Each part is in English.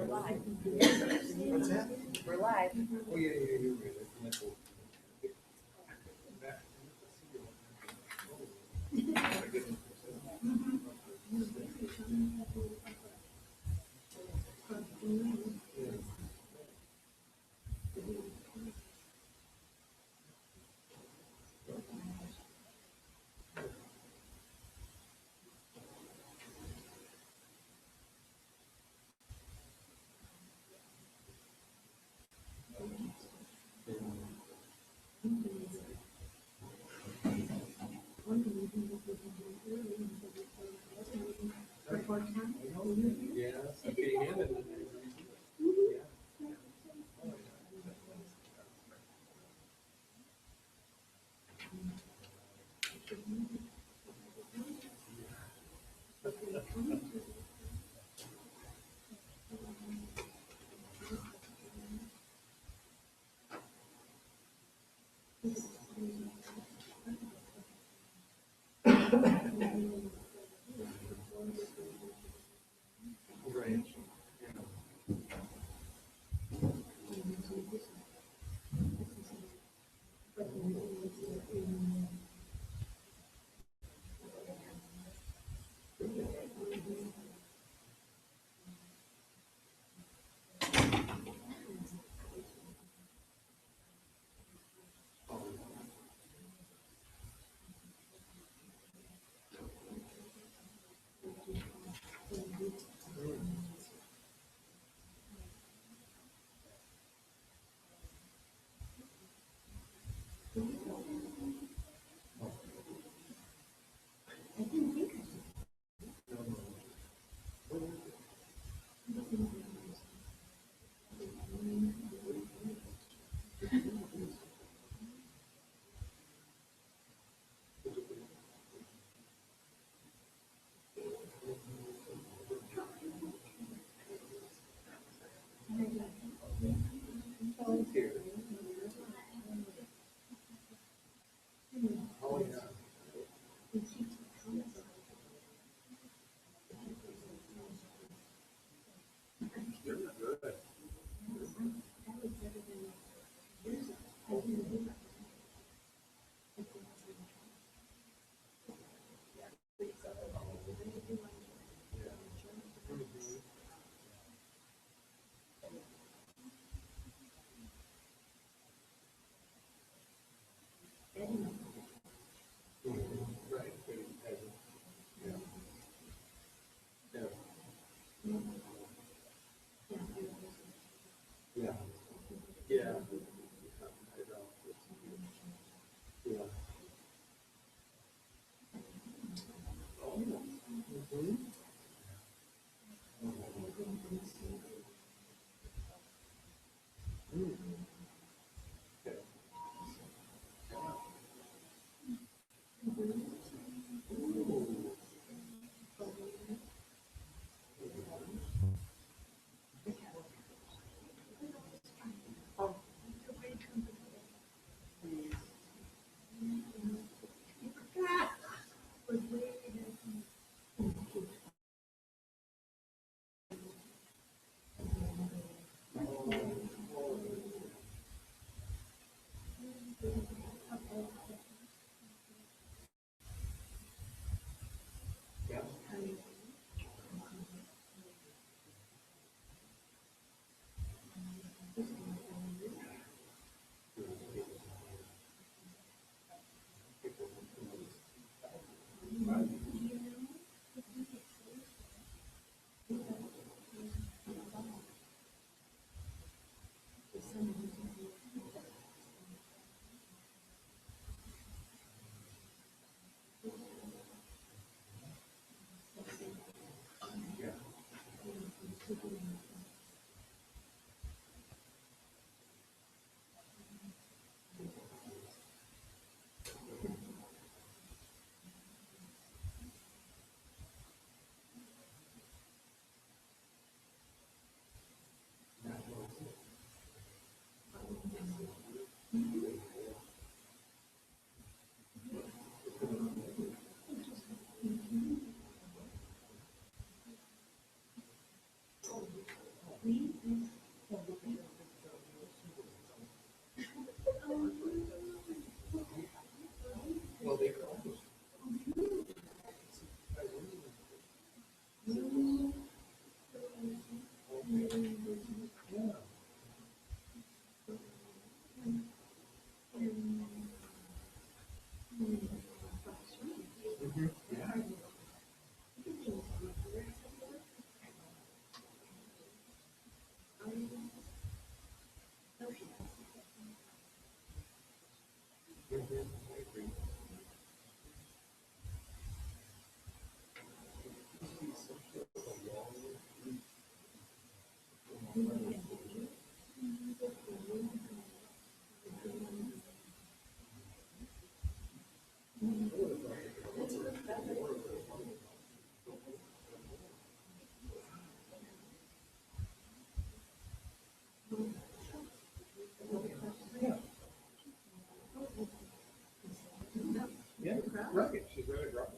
We're live. What's that? We're live. Oh, yeah, you're right. That's cool. Yeah, okay, yeah, but yeah. Right. Here. Oh, yeah. You're good. Right. Yeah. Yeah. Yeah. Yeah. I know. Yeah. Oh. Mhm. Okay. Well, they call it. Yeah. Mhm. Yeah. Mhm. I agree. Yeah, right. She's right across.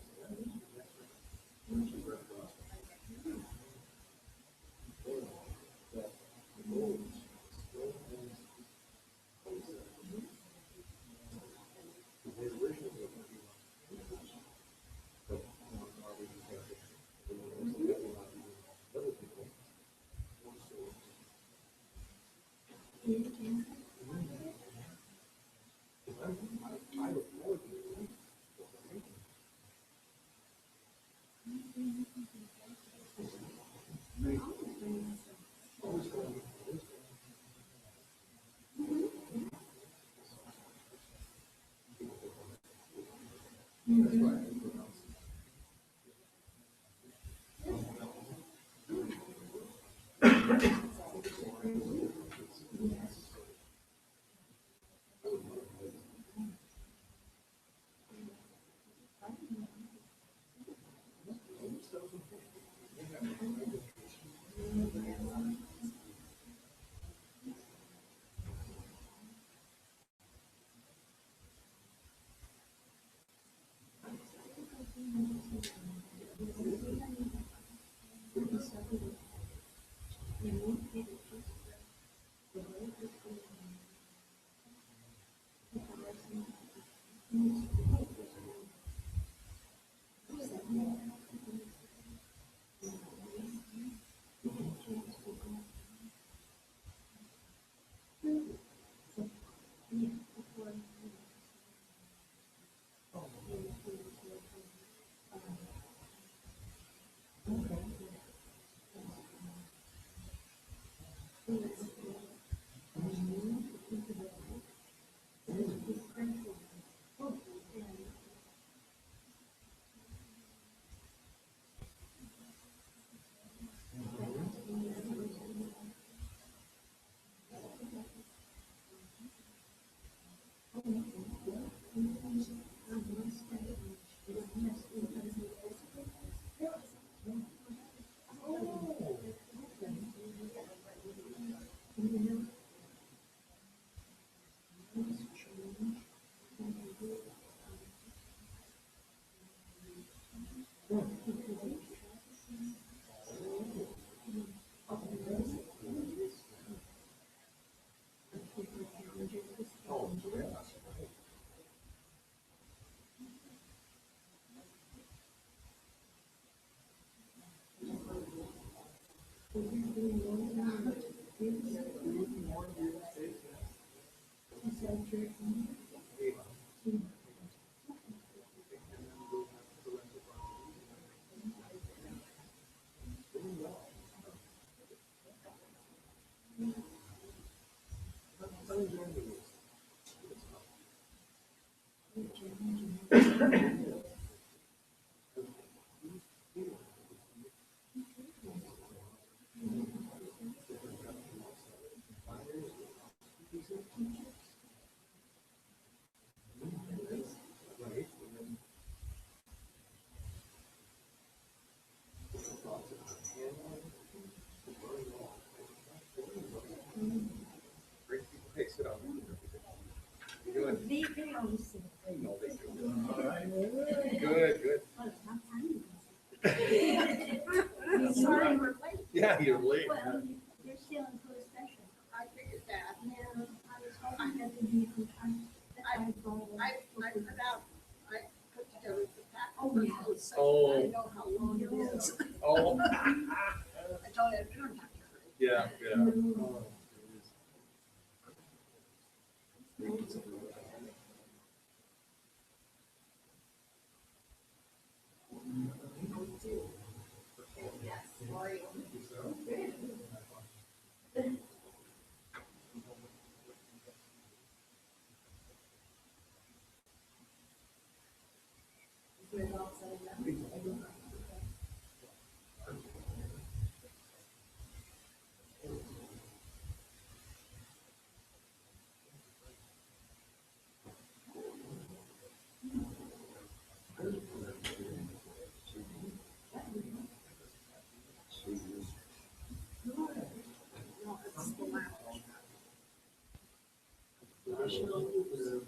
She's right across. Oh, yeah. Right. Great people. Hey, sit down. You're good. No, they do. All right. Good, good. Sorry, we're late. Yeah, you're late. Well, there's I had to be, I put out, I put together the pack. Oh, yeah. Oh. I know how long it is. Oh. I told you, I don't have to hurry. Yeah, yeah. Oh, No, it's the last. Additional use.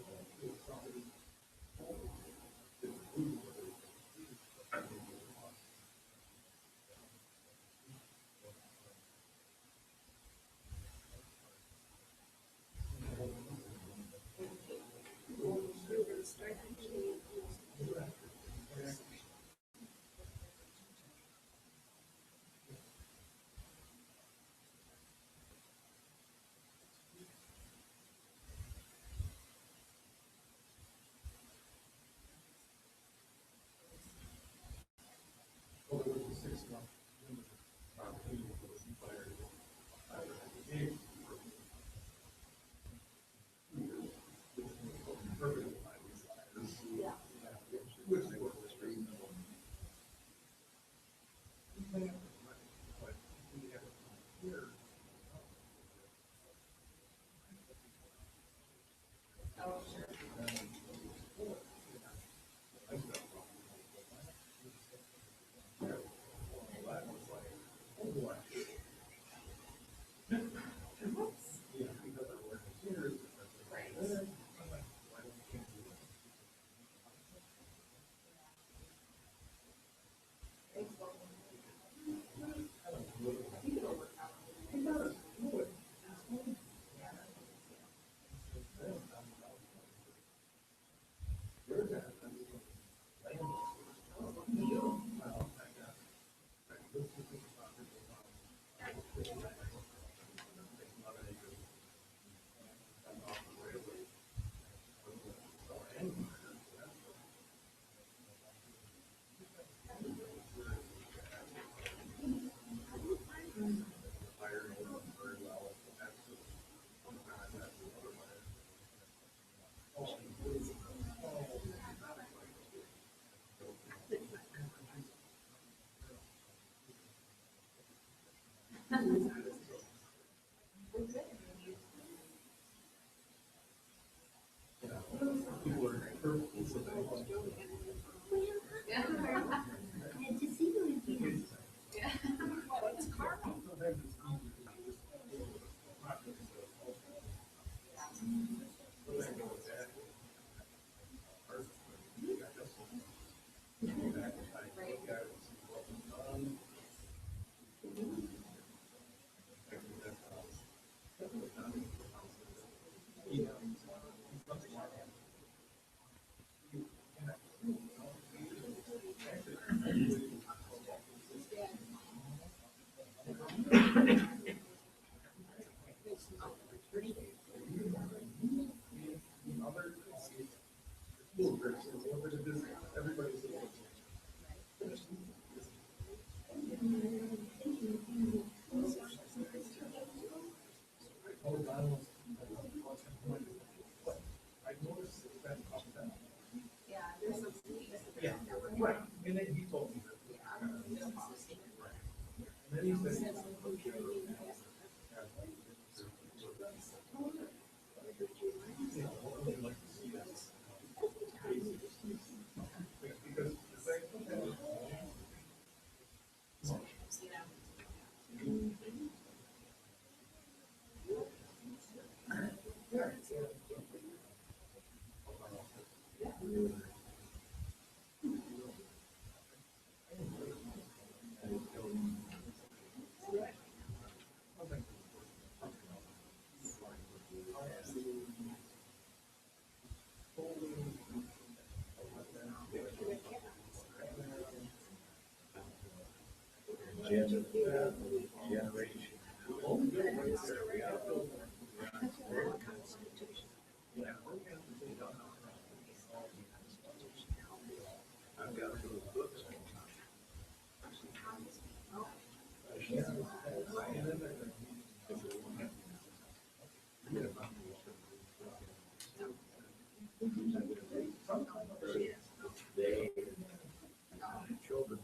Yeah. I had to see you again. Yeah. Well, it's karma. Yeah, there's some things that Yeah, right. And then he told me that. And then he said. You know, I would like to see this. Because the thing. generation. I've got those books. They, children,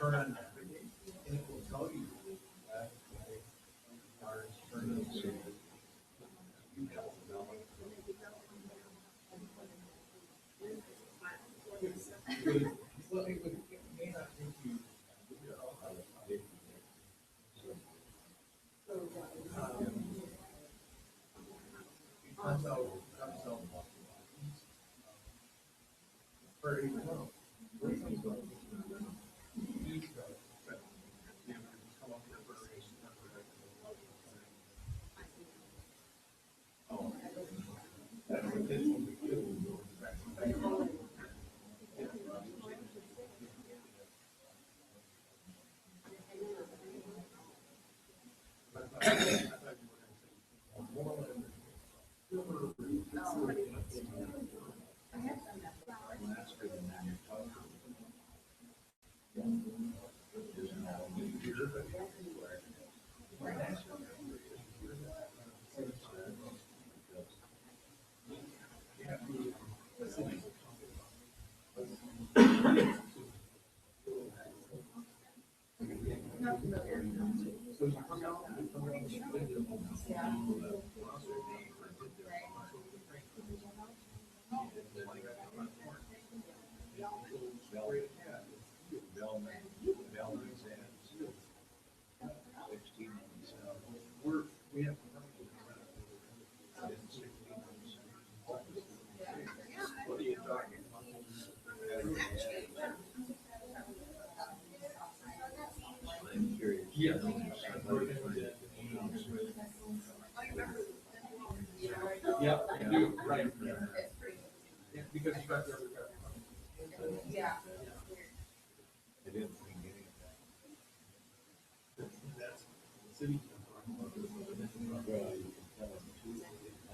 turn on. And it will tell you that cars turn on. Well, it may not take you. It comes out. Very well. We have. What are you talking about? I'm curious. Yeah. Yeah, I do, right. Yeah, because you got there. Yeah. I didn't think any of that. That's city. Well, you can tell them too.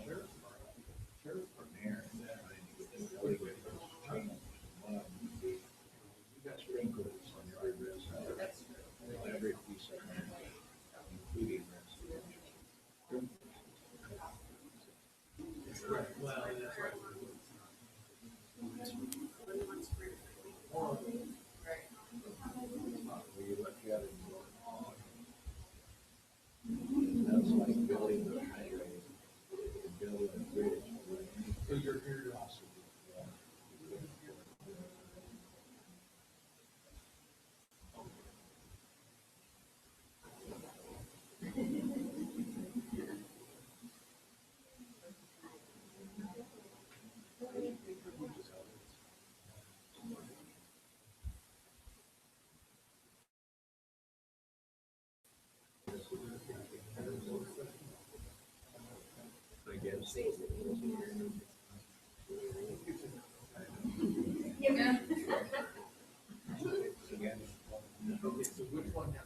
Sheriff or mayor, you got sprinklers on every residence. That's true. Every piece of land, including residential. Well, that's right. Well, you look at it and go, oh, Okay, so which one now?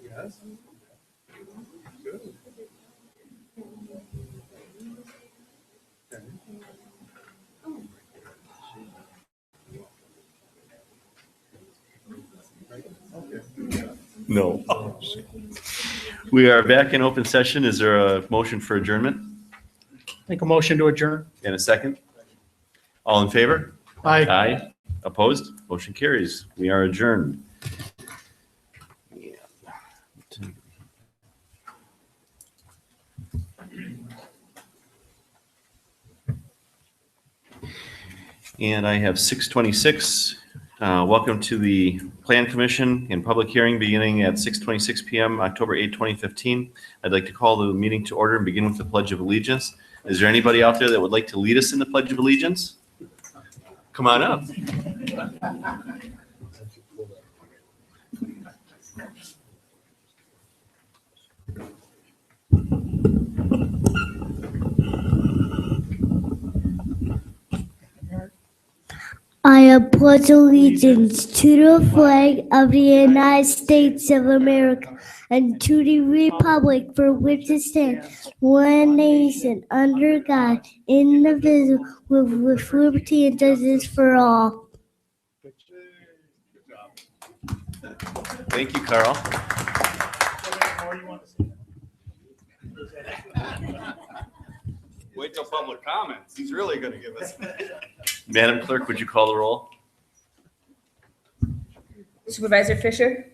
Yes. Good. Okay. Okay. No. We are back in open session. Is there a motion for adjournment Make a motion to adjourn. and a second? All in favor? Aye. Aye. Opposed? Motion carries. We are adjourned. And I have 6:26. Welcome to the Plan Commission and public hearing beginning at 6:26 PM, October 8, 2015. I'd like to call the meeting to order and begin with the Pledge of Allegiance. Is there anybody out there that would like to lead us in the Pledge of Allegiance? Come on up. I pledge allegiance to the flag of the United States of America and to the republic for which it stands, one nation, under God, indivisible, with liberty and justice for all. Thank you, Carl. Wait till public comments. He's really going to give us. Madam Clerk, would you call the roll? Supervisor Fisher,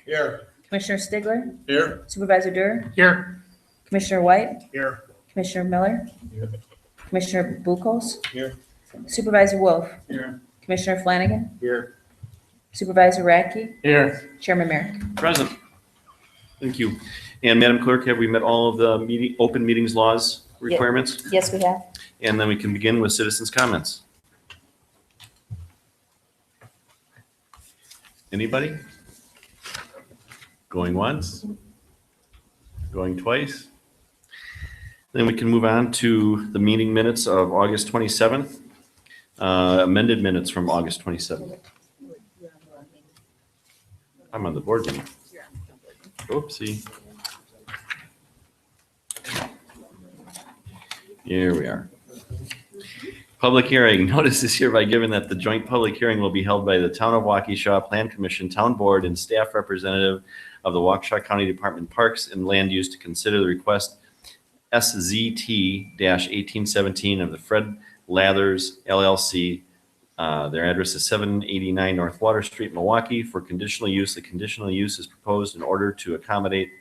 Here. Commissioner Stigler, Here. Supervisor Durr, Here. Commissioner White, Here. Commissioner Miller, Commissioner Buchholz, Here. Supervisor Wolf, Here. Commissioner Flanagan, Here. Supervisor Radke, Here. Chairman Merrick. Present. Thank you. And Madam Clerk, have we met all of the open meetings laws requirements? Yes, we have. And then we can begin with citizens' comments. Anybody? Going once? Going twice? Then we can move on to the meeting minutes of August 27th, amended minutes from August 27th. I'm on the board meeting. Oopsie. Here we are. Public hearing. Notice is hereby given that the joint public hearing will be held by the Town of Waukesha Plan Commission, Town Board, and staff representative of the Waukesha County Department of Parks and Land Use to consider the request SZT-1817 of the FRED Lathers LLC. Their address is 789 North Water Street, Milwaukee, for conditional use. The conditional use is proposed in order to accommodate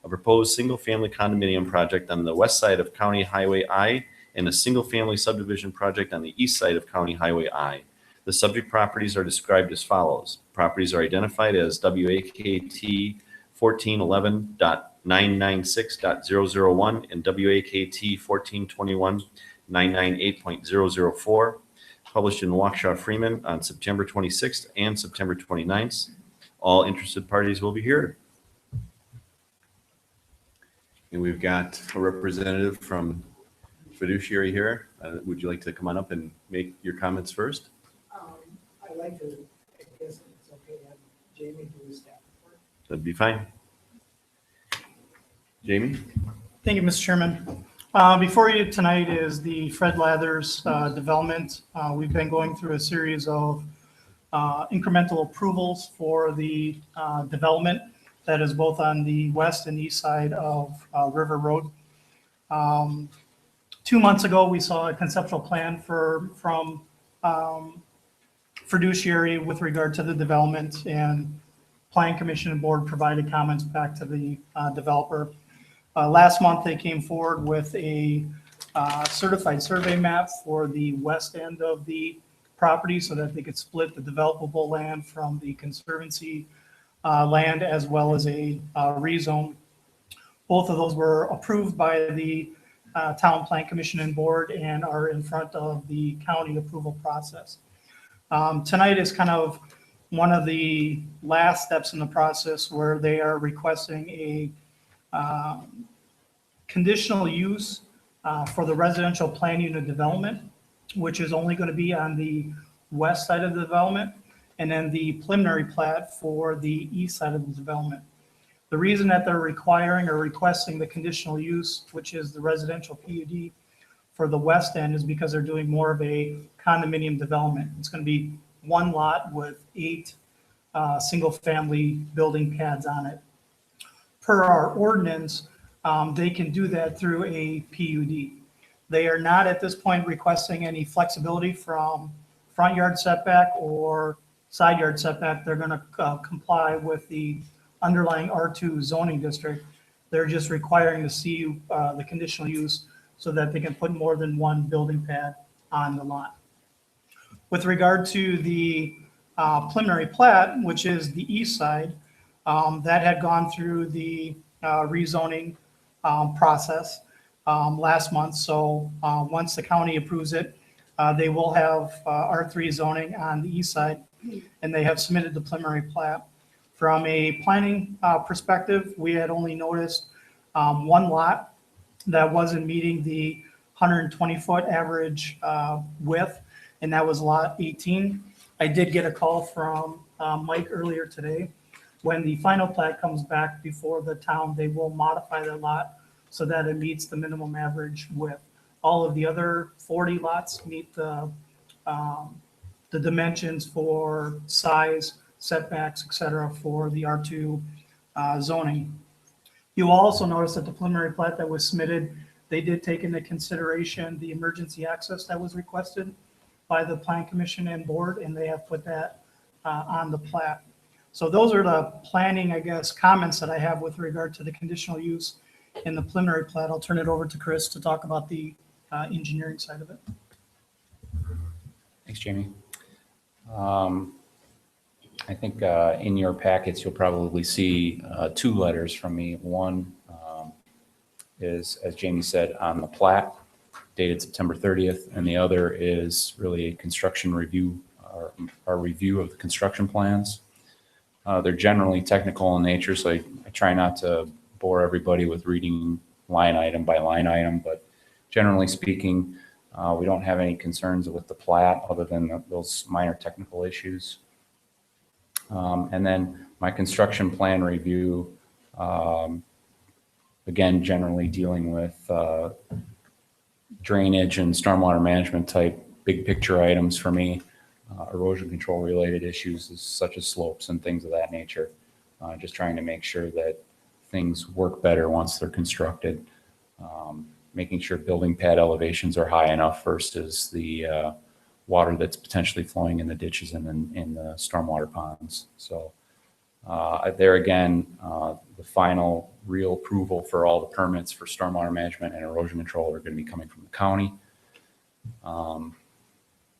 a proposed single-family condominium project on the west side of County Highway I and a single-family subdivision project on the east side of County Highway I. The subject properties are described as follows. Properties are identified as WAKT 1411.996.001 and WAKT 1421.998.004, published in Waukesha Freeman on September 26th and September 29th. All interested parties will be here. And we've got a representative from Fiduciary here. Would you like to come on up and make your comments first? I'd like to, I guess it's okay to have Jamie do the staff report. That'd be fine. Jamie? Thank you, Mr. Chairman. Before you tonight is the FRED Lathers development. We've been going through a series of incremental approvals for the development that is both on the west and east side of River Road. 2 months ago, we saw a conceptual plan from fiduciary with regard to the development, and Plan Commission and Board provided comments back to the developer. Last month, they came forward with a certified survey map for the west end of the property so that they could split the developable land from the conservancy land, as well as a rezone. Both of those were approved by the Town Plan Commission and Board and are in front of the county approval process. Tonight is kind of one of the last steps in the process where they are requesting a conditional use for the residential plan unit development, which is only going to be on the west side of the development, and then the preliminary plat for the east side of the development. The reason that they're requiring or requesting the conditional use, which is the residential PUD for the west end, is because they're doing more of a condominium development. It's going to be one lot with 8 single-family building pads on it. Per our ordinance, they can do that through a PUD. They are not at this point requesting any flexibility from front yard setback or side yard setback. They're going to comply with the underlying R2 zoning district. They're just requiring the CU, the conditional use, so that they can put more than one building pad on the lot. With regard to the preliminary plat, which is the east side, that had gone through the rezoning process last month. So once the county approves it, they will have R3 zoning on the east side, and they have submitted the preliminary plat. From a planning perspective, we had only noticed one lot that wasn't meeting the 120-foot average width, and that was lot 18. I did get a call from Mike earlier today. When the final plat comes back before the town, they will modify the lot so that it meets the minimum average width. All of the other 40 lots meet the dimensions for size, setbacks, et cetera, for the R2 zoning. You will also notice that the preliminary plat that was submitted, they did take into consideration the emergency access that was requested by the Plan Commission and Board, and they have put that on the plat. So those are the planning, I guess, comments that I have with regard to the conditional use in the preliminary plat. I'll turn it over to Chris to talk about the engineering side of it. Thanks, Jamie. I think in your packets, you'll probably see 2 letters from me. One is, as Jamie said, on the plat, dated September 30th, and the other is really a construction review, our review of the construction plans. They're generally technical in nature, so I try not to bore everybody with reading line item by line item, but generally speaking, we don't have any concerns with the plat other than those minor technical issues. And then my construction plan review, again, generally dealing with drainage and stormwater management type big picture items for me, erosion control related issues such as slopes and things of that nature. Just trying to make sure that things work better once they're constructed. Making sure building pad elevations are high enough versus the water that's potentially flowing in the ditches and in the stormwater ponds. So there again, the final real approval for all the permits for stormwater management and erosion control are going to be coming from the county.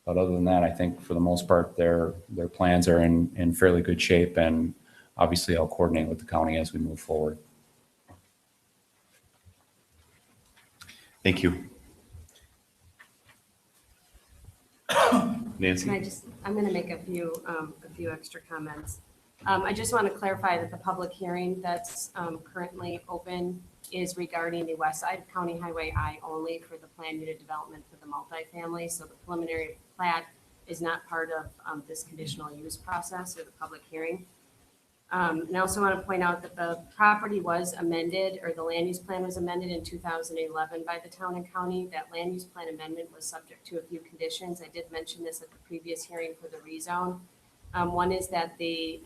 But other than that, I think for the most part, their plans are in fairly good shape, and obviously I'll coordinate with the county as we move forward. Thank you. Nancy? I'm going to make a few extra comments. I just want to clarify that the public hearing that's currently open is regarding the west side of County Highway I only for the planned unit development for the multifamily. So the preliminary plat is not part of this conditional use process or the public hearing. And I also want to point out that the property was amended, or the land use plan was amended in 2011 by the town and county. That land use plan amendment was subject to a few conditions. I did mention this at the previous hearing for the rezone. One is that the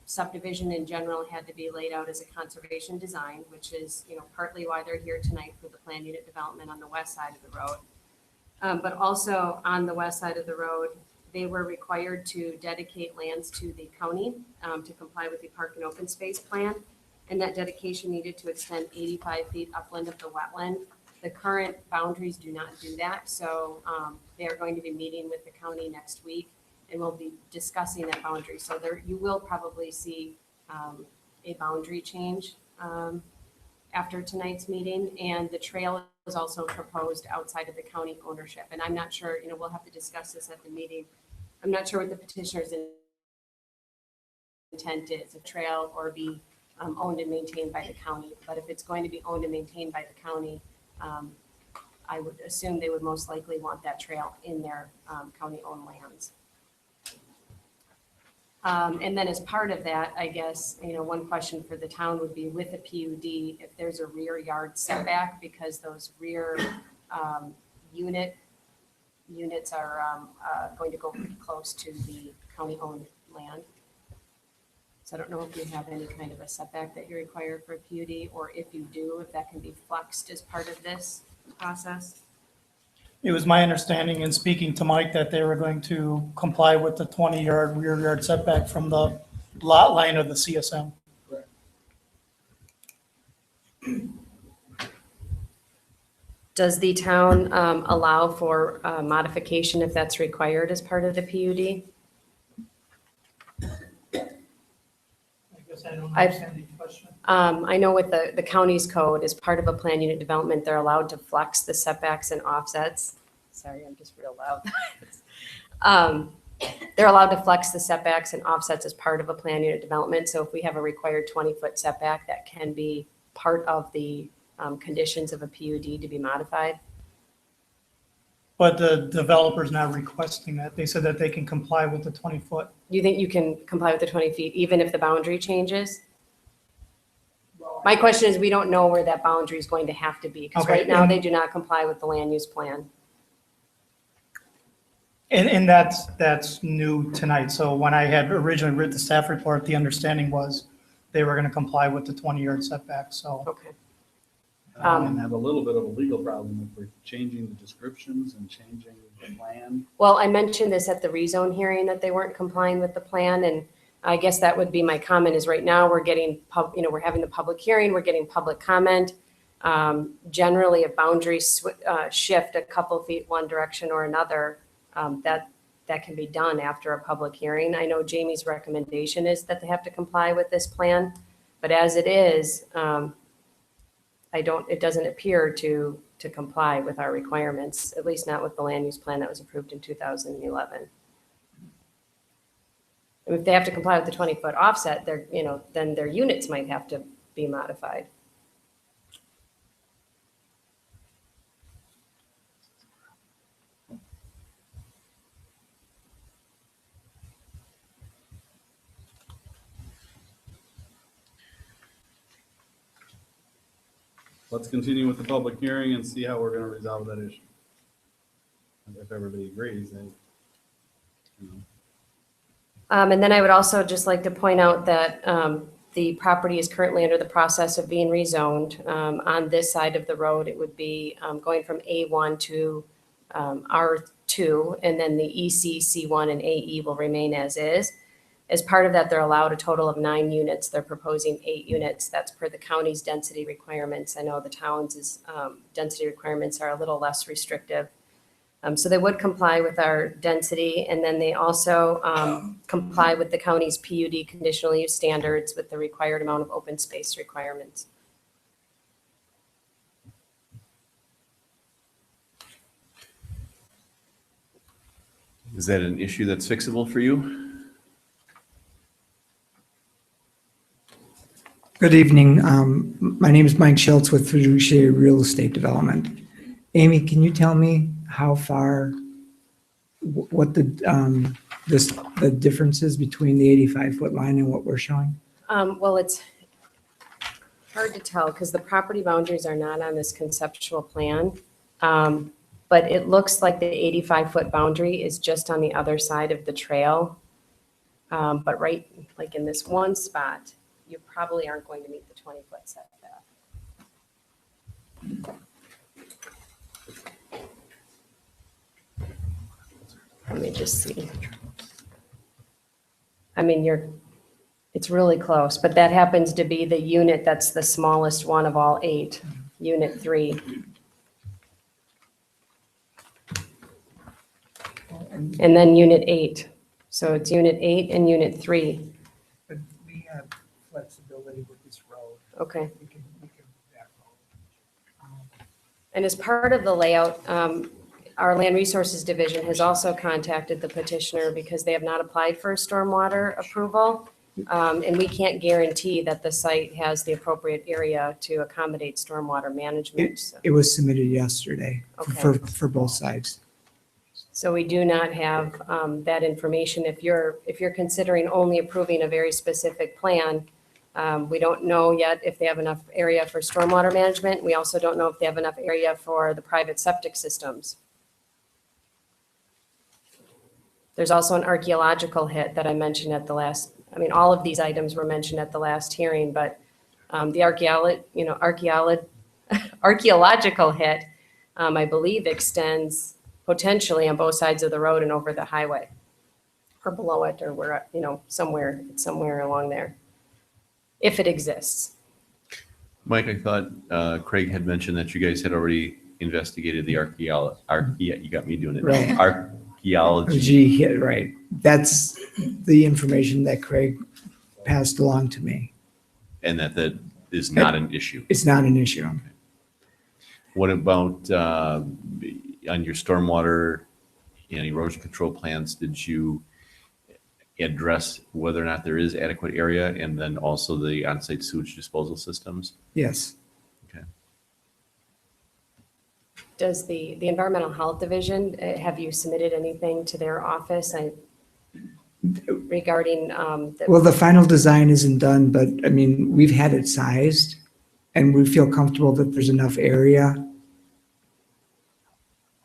subdivision in general had to be laid out as a conservation design, which is, partly why they're here tonight for the plan unit development on the west side of the road. But also on the west side of the road, they were required to dedicate lands to the county to comply with the park and open space plan. And that dedication needed to extend 85 feet upland of the wetland. The current boundaries do not do that. So they are going to be meeting with the county next week, and we'll be discussing that boundary. So there, you will probably see a boundary change after tonight's meeting. And the trail is also proposed outside of the county ownership. And I'm not sure, we'll have to discuss this at the meeting. I'm not sure what the petitioner's intent is, a trail or be owned and maintained by the county. But if it's going to be owned and maintained by the county, I would assume they would most likely want that trail in their county-owned lands. And then as part of that, I guess, one question for the town would be with a PUD, if there's a rear yard setback, because those rear units are going to go pretty close to the county-owned land. So I don't know if you have any kind of a setback that you require for a PUD, or if you do, if that can be flexed as part of this process. It was my understanding in speaking to Mike that they were going to comply with the 20-yard rear yard setback from the lot line of the CSM. Does the town allow for modification if that's required as part of the PUD? I guess I don't understand the question. I know with the county's code, as part of a plan unit development, they're allowed to flex the setbacks and offsets. Sorry, I'm just real loud. They're allowed to flex the setbacks and offsets as part of a plan unit development. So if we have a required 20-foot setback, that can be part of the conditions of a PUD to be modified. But the developer's not requesting that. They said that they can comply with the 20-foot. You think you can comply with the 20 feet even if the boundary changes? My question is, we don't know where that boundary is going to have to be, because Okay, right now and- they do not comply with the land use plan. And that's new tonight. So when I had originally written the staff report, the understanding was they were going to comply with the 20-yard setback, so. Okay. And have a little bit of a legal problem if we're changing the descriptions and changing the plan. Well, I mentioned this at the rezone hearing that they weren't complying with the plan, and I guess that would be my comment is right now we're getting, we're having the public hearing, we're getting public comment. Generally, if boundaries shift a couple feet one direction or another, that can be done after a public hearing. I know Jamie's recommendation is that they have to comply with this plan, but as it is, it doesn't appear to comply with our requirements, at least not with the land use plan that was approved in 2011. And if they have to comply with the 20-foot offset, then their units might have to be modified. Let's continue with the public hearing and see how we're gonna resolve that issue. If everybody agrees, then, And then I would also just like to point out that the property is currently under the process of being rezoned. On this side of the road, it would be going from A1 to R2, and then the EC, C1, and AE will remain as is. As part of that, they're allowed a total of 9 units. They're proposing 8 units. That's per the county's density requirements. I know the town's density requirements are a little less restrictive. So they would comply with our density, and then they also comply with the county's PUD conditional use standards with the required amount of open space requirements. Is that an issue that's fixable for you? Good evening. My name is Mike Schultz with Fiduciary Real Estate Development. Amy, can you tell me how far, what the difference is between the 85-foot line and what we're showing? Well, it's hard to tell because the property boundaries are not on this conceptual plan. But it looks like the 85-foot boundary is just on the other side of the trail. But right, like in this one spot, you probably aren't going to meet the 20-foot setback. Let me just see. I mean, it's really close, but that happens to be the unit that's the smallest one of all 8, Unit 3. And then Unit 8. So it's Unit 8 and Unit 3. But we have flexibility with this road. Okay. We can back road. And as part of the layout, our Land Resources Division has also contacted the petitioner because they have not applied for a stormwater approval. And we can't guarantee that the site has the appropriate area to accommodate stormwater management. It was submitted yesterday Okay. for both sides. So we do not have that information. If you're considering only approving a very specific plan, we don't know yet if they have enough area for stormwater management. We also don't know if they have enough area for the private septic systems. There's also an archaeological hit that I mentioned at the last, I mean, all of these items were mentioned at the last hearing, but the archaeological hit, I believe extends potentially on both sides of the road and over the highway or below it, or where, somewhere along there, if it exists. Mike, I thought Craig had mentioned that you guys had already investigated the you got me doing it. Right. Archaeology. Right. That's the information that Craig passed along to me. And that is not an issue. It's not an issue. What about on your stormwater and erosion control plans? Did you address whether or not there is adequate area, and then also the on-site sewage disposal systems? Yes. Okay. Does the Environmental Health Division, have you submitted anything to their office regarding? Well, the final design isn't done, but I mean, we've had it sized and we feel comfortable that there's enough area.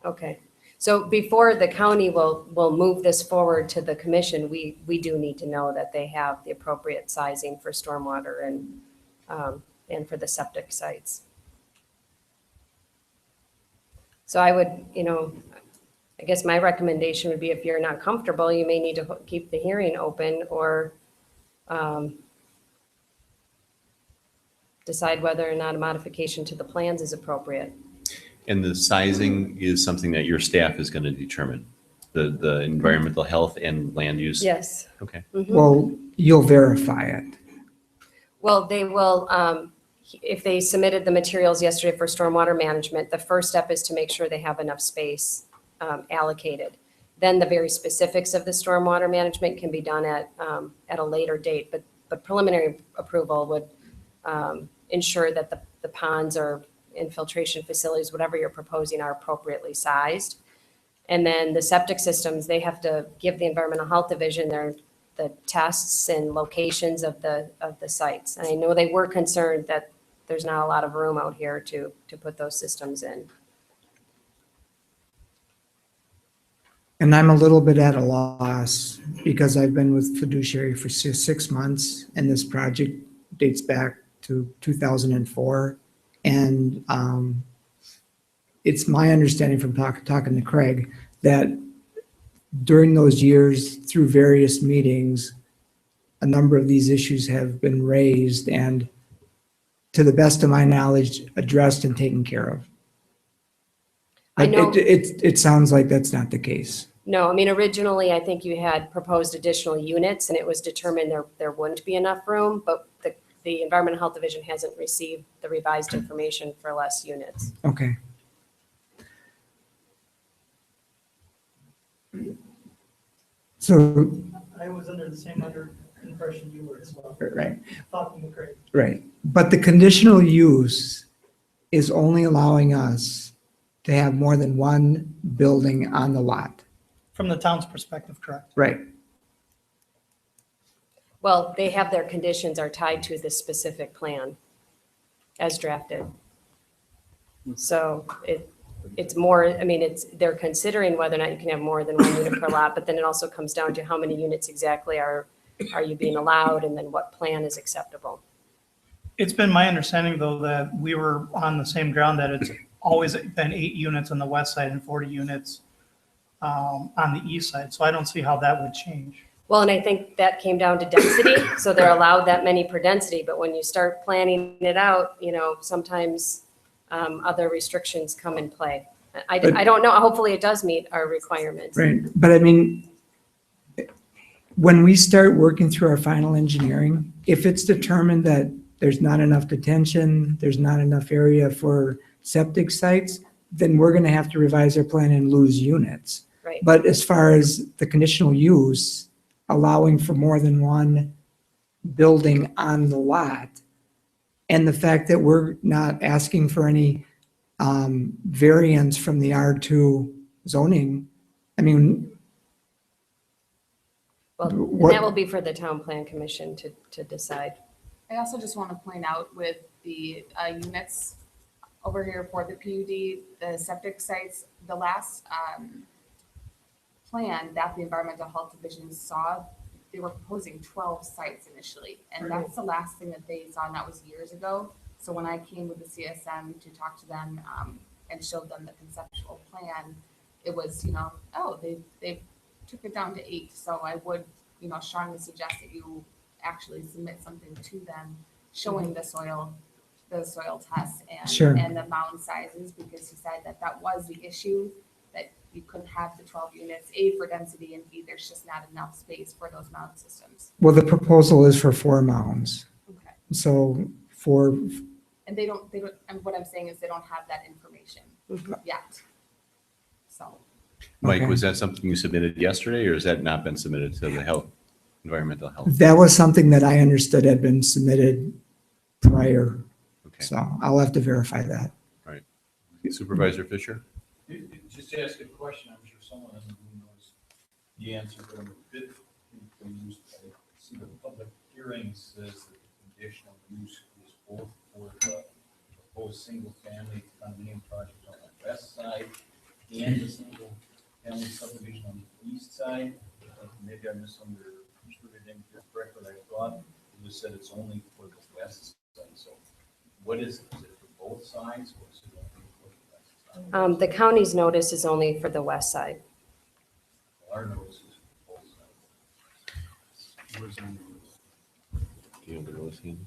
Okay, so before the county will move this forward to the commission, we do need to know that they have the appropriate sizing for stormwater and for the septic sites. So I would, I guess my recommendation would be, if you're not comfortable, you may need to keep the hearing open or decide whether or not a modification to the plans is appropriate. And the sizing is something that your staff is going to determine, the environmental health and land use? Yes. Okay. Mhm. Well, you'll verify it. Well, they will, if they submitted the materials yesterday for stormwater management, the first step is to make sure they have enough space allocated. Then the very specifics of the stormwater management can be done at a later date, but preliminary approval would ensure that the ponds or infiltration facilities, whatever you're proposing, are appropriately sized. And then the septic systems, they have to give the Environmental Health Division the tests and locations of the sites. And I know they were concerned that there's not a lot of room out here to put those systems in. And I'm a little bit at a loss because I've been with Fiduciary for 6 months and this project dates back to 2004. And it's my understanding from talking to Craig that during those years, through various meetings, a number of these issues have been raised and, to the best of my knowledge, addressed and taken care of. I But know. it sounds like that's not the case. No, I mean, originally, I think you had proposed additional units and it was determined there wouldn't be enough room, but the Environmental Health Division hasn't received the revised information for less units. Okay. So, I was under the same impression you were as well, right. talking to Craig. Right, but the conditional use is only allowing us to have more than one building on the lot. From the town's perspective, correct? Right, Well, they have their conditions are tied to this specific plan as drafted. So it's more, I mean, they're considering whether or not you can have more than one unit per lot, but then it also comes down to how many units exactly are you being allowed, and then what plan is acceptable. It's been my understanding, though, that we were on the same ground, that it's always been 8 units on the west side and 40 units on the east side. So I don't see how that would change. Well, and I think that came down to density, so they're allowed that many per density, but when you start planning it out, sometimes other restrictions come in play. I don't know, hopefully it does meet our requirements. Right, but I mean, when we start working through our final engineering, if it's determined that there's not enough detention, there's not enough area for septic sites, then we're gonna have to revise our plan and lose units. Right. But as far as the conditional use, allowing for more than one building on the lot, and the fact that we're not asking for any variance from the R2 zoning, I mean, Well, and what- that will be for the town plan commission to decide. I also just want to point out with the units over here for the PUD, the septic sites, the last plan that the Environmental Health Division saw, they were proposing 12 sites initially. And that's the last thing that they saw, and that was years ago. So when I came with the CSM to talk to them and showed them the conceptual plan, it was, they took it down to 8. So I would, strongly suggest that you actually submit something to them showing the soil tests Sure. and the mound sizes, because he said that was the issue, that you couldn't have the 12 units, A, for density, and B, there's just not enough space for those mound systems. well, the proposal is for 4 mounds. Okay. So for, And they don't, and what I'm saying is they don't have that information yet. So. Mike, Okay. was that something you submitted yesterday, or has that not been submitted to the environmental health? that was something that I understood had been submitted prior. Okay. So I'll have to verify that. Supervisor Fisher? Just to ask a question, I'm sure someone in the room knows the answer, but I'm a bit confused. I see the public hearing says that the conditional use is both for the proposed single-family condominium project on the west side and the single-family subdivision on the east side. Maybe I misunderstood it incorrectly, but I thought it just said it's only for the west side. So what is it? Is it for both sides, or is it only for the west side? The county's notice is only for the west side. Our notice is for both sides. Where's our notice? Do you have the notice in?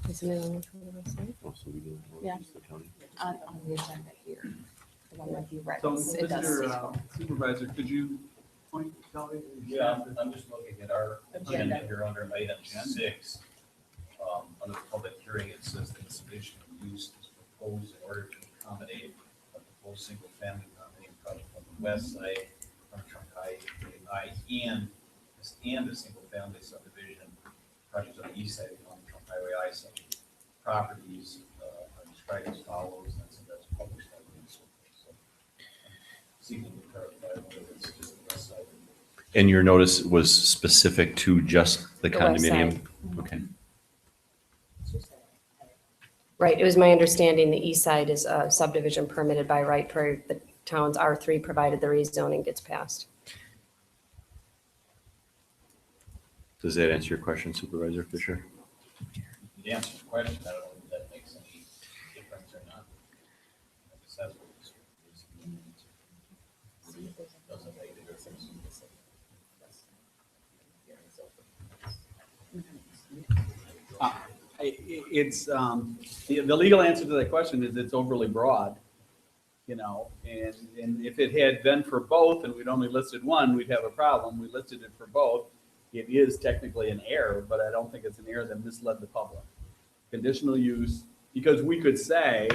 Isn't it only for the west side? Oh, so we do. Yeah. The county. On the agenda here, the one that you read, So, it does. Mr. Supervisor, could you point, Kelly? Yeah, I'm just looking at our agenda Agenda. here under item 6. Under the public hearing, it says that the conditional use is proposed in order to accommodate a proposed single-family condominium project on the west side from Trunk High and a single-family subdivision project on the east side of Trunk Highway I section. Properties are described as follows, and that's published and so forth. So I'm seeking to clarify whether it's just the west side. And your notice was specific to just the The west condominium? side. Okay. Right, it was my understanding the east side is a subdivision permitted by right per the town's R3, provided the rezoning gets passed. Does that answer your question, Supervisor Fisher? To answer the question, I don't know if that makes any difference or not. I guess that's what this is. Doesn't make a difference. It's, the legal answer to that question is it's overly broad, and if it had been for both and we'd only listed one, we'd have a problem. We listed it for both. It is technically an error, but I don't think it's an error that misled the public. Conditional use, because we could say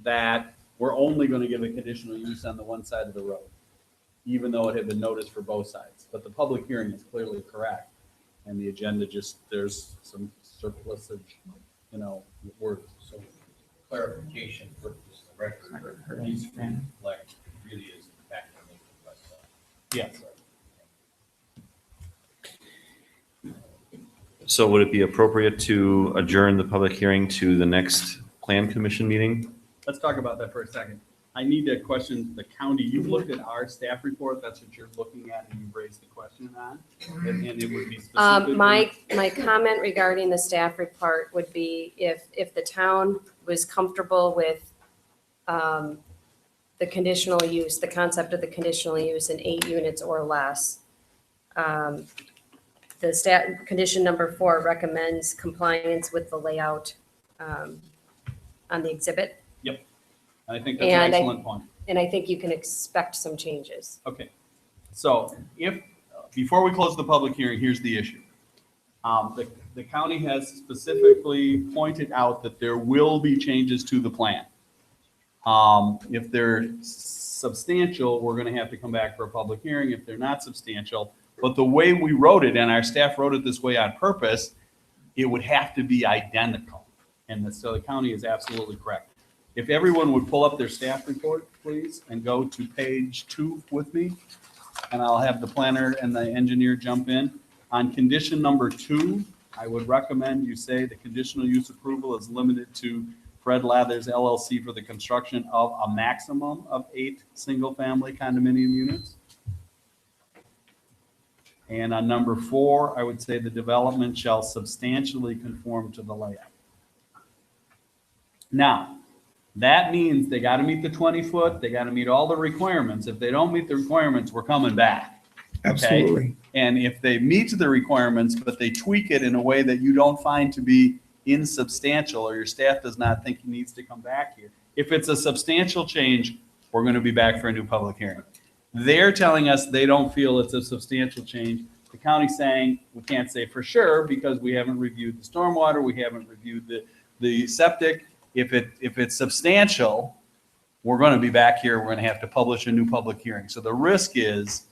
that we're only going to give a conditional use on the one side of the road, even though it had been noticed for both sides. But the public hearing is clearly correct. And the agenda there's some surplusage, words. So clarification for the record, needs to reflect really is the fact that they the west side. Yes. So would it be appropriate to adjourn the public hearing to the next plan commission meeting? Let's talk about that for a second. I need to question the county. You've looked at our staff report. That's what you're looking at and you've raised the question on. And it would be specifically. My comment regarding the staff report would be if the town was comfortable with the conditional use, the concept of the conditional use in 8 units or less. The condition number 4 recommends compliance with the layout on the exhibit. Yep. I think that's an excellent point. And I think you can expect some changes. Okay. So before we close the public hearing, here's the issue. The county has specifically pointed out that there will be changes to the plan. If they're substantial, we're going to have to come back for a public hearing. If they're not substantial, but the way we wrote it, and our staff wrote it this way on purpose, it would have to be identical. And so the county is absolutely correct. If everyone would pull up their staff report, please, and go to page 2 with me, and I'll have the planner and the engineer jump in. On condition number 2, I would recommend you say the conditional use approval is limited to FRED Lathers LLC for the construction of a maximum of 8 single-family condominium units. And on number 4, I would say the development shall substantially conform to the layout. Now, that means they got to meet the 20-foot, they got to meet all the requirements. If they don't meet the requirements, we're coming back. Okay? Absolutely. And if they meet the requirements, but they tweak it in a way that you don't find to be insubstantial, or your staff does not think he needs to come back here. If it's a substantial change, we're going to be back for a new public hearing. They're telling us they don't feel it's a substantial change. The county's saying we can't say for sure because we haven't reviewed the stormwater, we haven't reviewed the septic. If it's substantial, we're going to be back here. We're going to have to publish a new public hearing. So the risk is,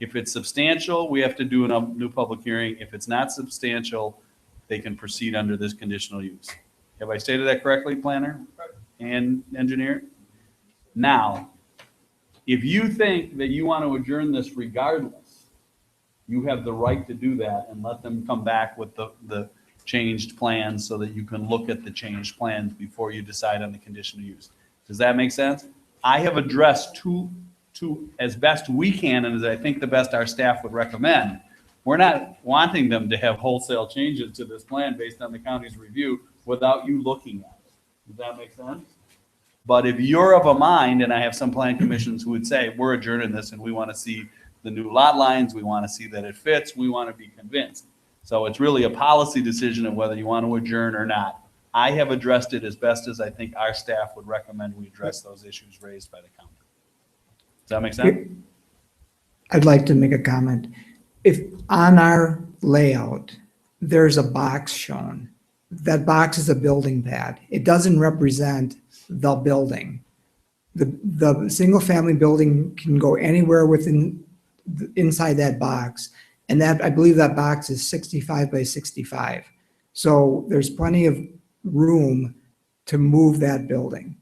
if it's substantial, we have to do a new public hearing. If it's not substantial, they can proceed under this conditional use. Have I stated that correctly, planner and engineer? Now, if you think that you want to adjourn this regardless, you have the right to do that and let them come back with the changed plans so that you can look at the changed plans before you decide on the conditional use. Does that make sense? I have addressed to as best we can, and as I think the best our staff would recommend. We're not wanting them to have wholesale changes to this plan based on the county's review without you looking at it. Does that make sense? But if you're of a mind, and I have some plan commissions who would say, we're adjourning this and we want to see the new lot lines, we want to see that it fits, we want to be convinced. So it's really a policy decision of whether you want to adjourn or not. I have addressed it as best as I think our staff would recommend we address those issues raised by the county. Does that make sense? I'd like to make a comment. If on our layout, there's a box shown, that box is a building pad. It doesn't represent the building. The single family building can go anywhere inside that box. And that, I believe that box is 65 by 65. So there's plenty of room to move that building.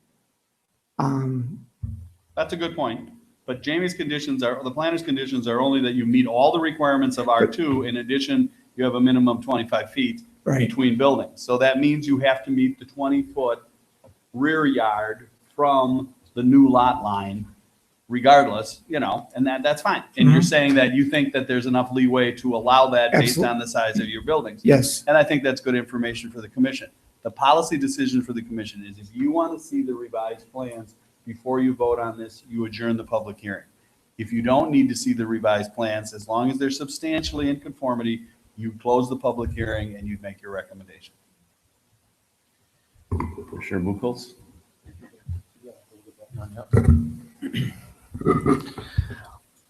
That's a good point. But Jamie's conditions the planner's conditions are only that you meet all the requirements of R2. In addition, you have a minimum 25 feet between buildings. So that means you have to meet the 20-foot rear yard from the new lot line regardless, and that's fine. And you're saying that you think that there's enough leeway to allow that based on the size of your buildings. Yes. And I think that's good information for the commission. The policy decision for the commission is if you want to see the revised plans before you vote on this, you adjourn the public hearing. If you don't need to see the revised plans, as long as they're substantially in conformity, you close the public hearing and you make your recommendation. Commissioner Buchholz?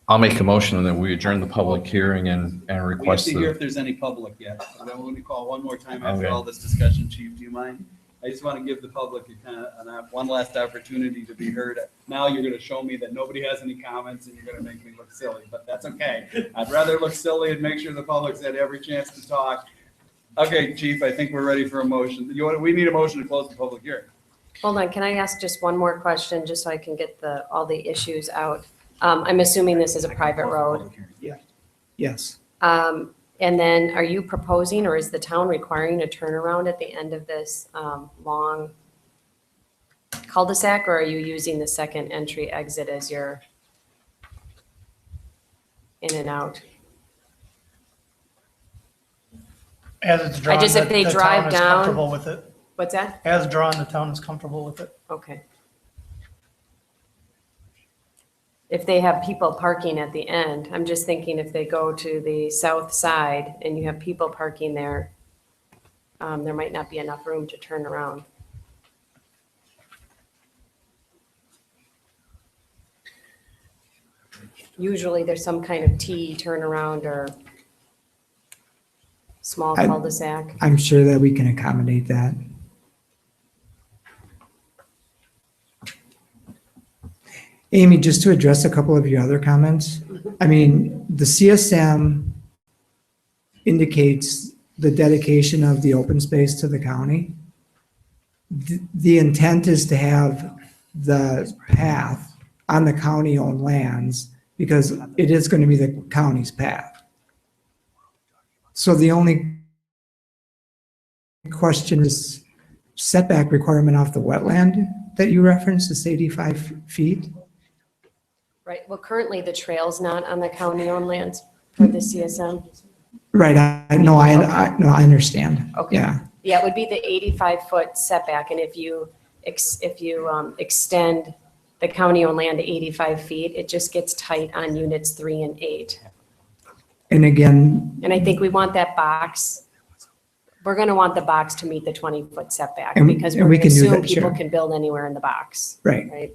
I'll make a motion that we adjourn the public hearing and We have request to hear if there's any public yet. So then we're going to call one more time after all this discussion. Chief, do you mind? I just want to give the public one last opportunity to be heard. Now you're going to show me that nobody has any comments and you're going to make me look silly, but that's okay. I'd rather look silly and make sure the public's had every chance to talk. Okay, Chief, I think we're ready for a motion. We need a motion to close the public hearing. Hold on, can I ask just one more question, just so I can get all the issues out? I'm assuming this is a private road. Yeah. Yes. And then are you proposing or is the town requiring a turnaround at the end of this long cul-de-sac, or are you using the second entry exit as your in and out? As it's drawn, just, if they the drive town is down- comfortable with it. What's that? As drawn, the town is comfortable with it. Okay. If they have people parking at the end, I'm just thinking if they go to the south side and you have people parking there, there might not be enough room to turn around. Usually there's some kind of T turnaround or small I- cul-de-sac. I'm sure that we can accommodate that. Amy, just to address a couple of your other comments, I mean, the CSM indicates the dedication of the open space to the county. The intent is to have the path on the county-owned lands because it is going to be the county's path. So the only question is setback requirement off the wetland that you referenced is 85 feet. Right, well, currently the trail's not on the county-owned lands for the CSM. Right, I understand. Okay. Yeah, Yeah, it would be the 85-foot setback, and if you extend the county-owned land to 85 feet, it just gets tight on units 3 and 8. and again, And I think we want that box, we're gonna want the box to meet the 20-foot setback, And- because and we're we gonna can do assume that, people sure. can build anywhere in the box. Right. Right?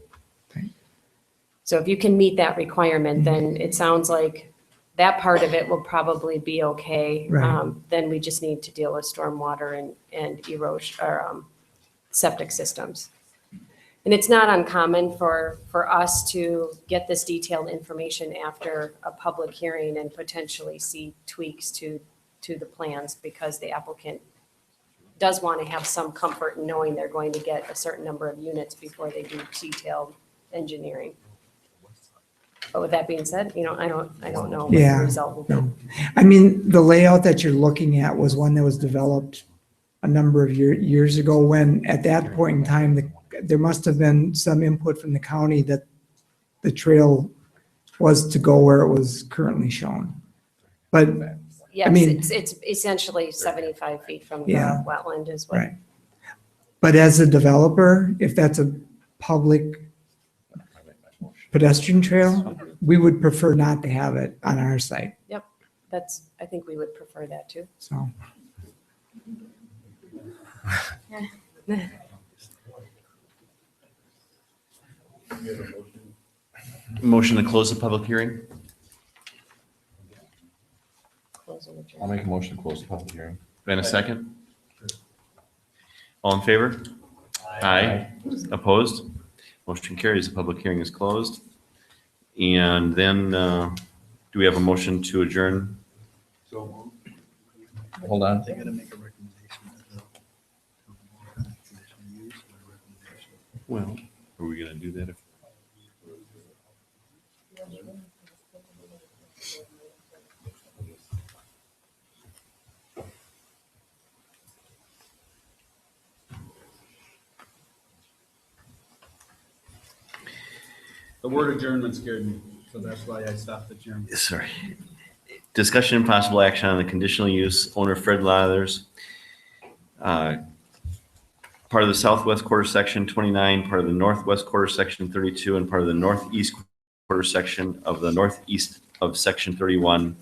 So if you can meet that requirement, then it sounds like that part of it will probably be okay. Right. Then we just need to deal with stormwater and erosion, or septic systems. And it's not uncommon for us to get this detailed information after a public hearing and potentially see tweaks to the plans, because the applicant does want to have some comfort in knowing they're going to get a certain number of units before they do detailed engineering. But with that being said, I don't know what the Yeah, result will be. no. I mean, the layout that you're looking at was one that was developed a number of years ago, when at that point in time, there must have been some input from the county that the trail was to go where it was currently shown. But, Yes, mean- it's essentially 75 feet from the Yeah. wetland is what. right. But as a developer, if that's a public pedestrian trail, we would prefer not to have it on our site, Yep, I think we would prefer that too. so. Motion to close the public hearing? Close and adjourn. I'll make a motion to close the public hearing. Then a second? All in favor? Aye. Opposed? Motion carries. The public hearing is closed. And then, do we have a motion to adjourn? Hold on. They gotta make a recommendation. Conditional use or a recommendation. Well, are we gonna do that if? The word adjournment scared me, so that's why I stopped adjournment. Sorry. Discussion and possible action on the conditional use owner FRED Lathers. Part of the southwest quarter section 29, part of the northwest quarter section 32, and part of the northeast quarter section of the northeast of section 31,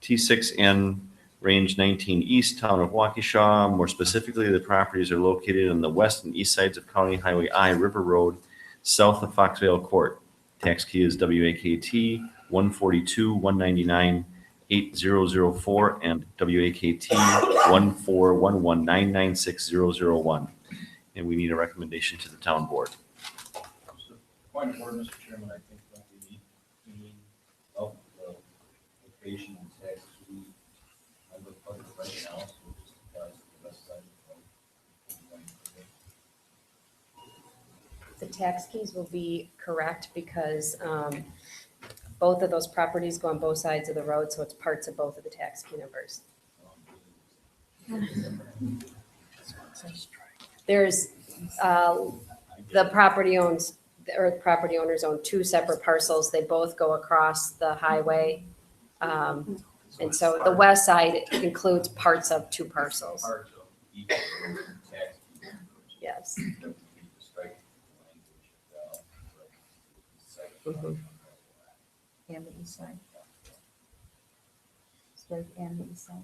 T6N range 19 east, town of Waukesha. More specifically, the properties are located on the west and east sides of County Highway I, River Road, south of Foxvale Court. Tax key is WAKT 142 199 8004 and WAKT 14119960001. And we need a recommendation to the town board. Point of order, Mr. Chairman, I think that we need of the location and taxes we have the public right now, so we'll just apply to the west side of the The tax keys will be correct because both of those properties go on both sides of the road, so it's parts of both of the tax key numbers. There's, the property owners own two separate parcels. They both go across the highway. And so the west side includes parts of two parcels. Part of each tax key numbers. Yes. Strike language, Mhm. And the east side. Strike and the east side.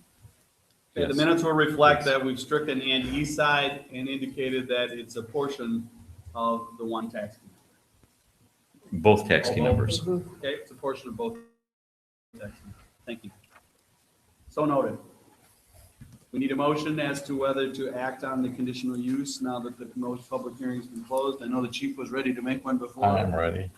Okay, the minutes will reflect that we've stricken and east side and indicated that it's a portion of the one tax key. Both tax key numbers. Okay, it's a portion of both tax keys. Thank you. So noted. We need a motion as to whether to act on the conditional use now that the public hearing's been closed. I know the chief was ready to make one before. I'm ready.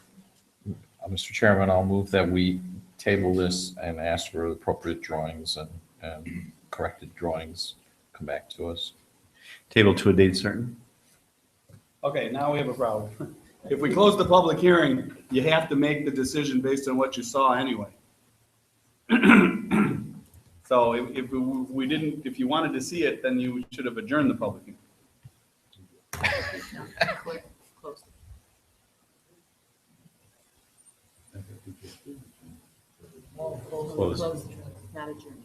Mr. Chairman, I'll move that we table this and ask for appropriate drawings and corrected drawings come back to us. Table to a date certain. Okay, now we have a problem. If we close the public hearing, you have to make the decision based on what you saw anyway. So if we didn't, if you wanted to see it, then you should have adjourned the public hearing. Close. Close. Not adjourned.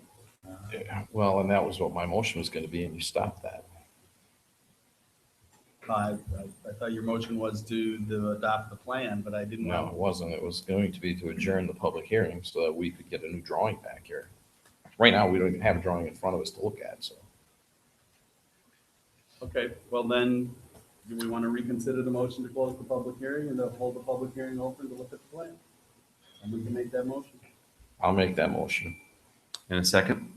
Yeah, well, and that was what my motion was going to be, and you stopped that. I thought your motion was to adopt the plan, but I didn't No, it know. wasn't. It was going to be to adjourn the public hearing so that we could get a new drawing back here. Right now, we don't even have a drawing in front of us to look at, so. Okay, well then, do we want to reconsider the motion to close the public hearing and to hold the public hearing open to look at the plan? And we can make that motion. I'll make that motion. And a second.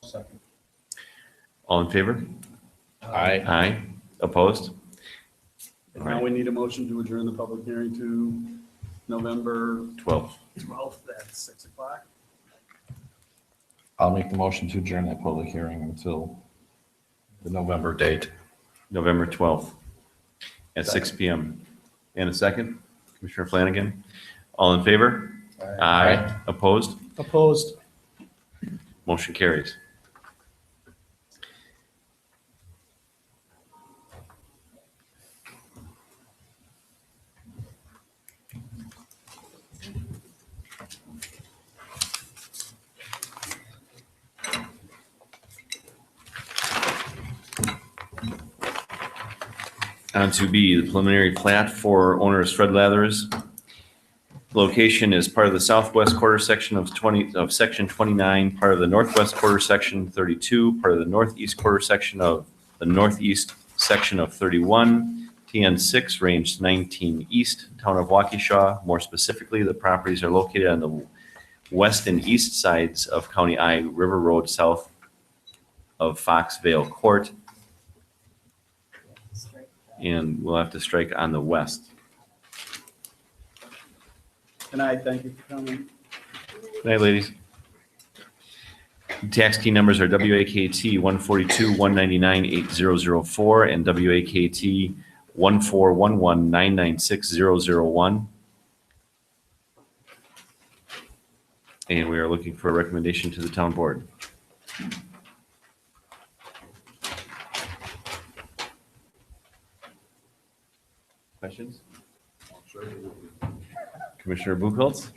Second. All in favor? Aye. Aye. Opposed? And now we need a motion to adjourn the public hearing to November 12. 12th at 6 o'clock. I'll make the motion to adjourn that public hearing until the November date. November 12th at 6 PM. And a second. Commissioner Flanagan. All in favor? Aye. Opposed? Opposed. Motion carries. On to B, the preliminary plat for owner is FRED Lathers. Location is part of the southwest quarter section of section 29, part of the northwest quarter section 32, part of the northeast quarter section of the northeast section of 31, TN6, range 19 east, town of Waukesha. More specifically, the properties are located on the west and east sides of County I River Road, south of Foxvale Court. And we'll have to strike on the west. Good night, thank you for coming. Good night, ladies. Tax key numbers are WAKT 142 199 8004 and WAKT 1411 996 001. And we are looking for a recommendation to the town board. Questions? Commissioner Buchholz?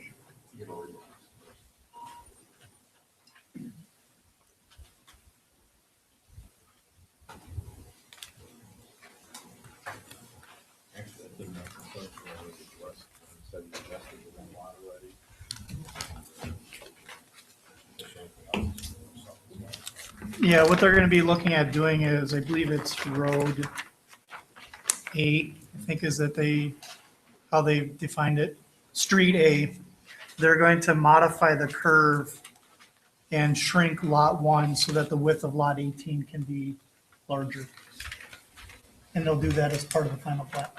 Yeah, what they're gonna be looking at doing is, I believe it's Road 8, I think is that how they defined it, Street A. They're going to modify the curve and shrink Lot 1 so that the width of Lot 18 can be larger. And they'll do that as part of the final plat.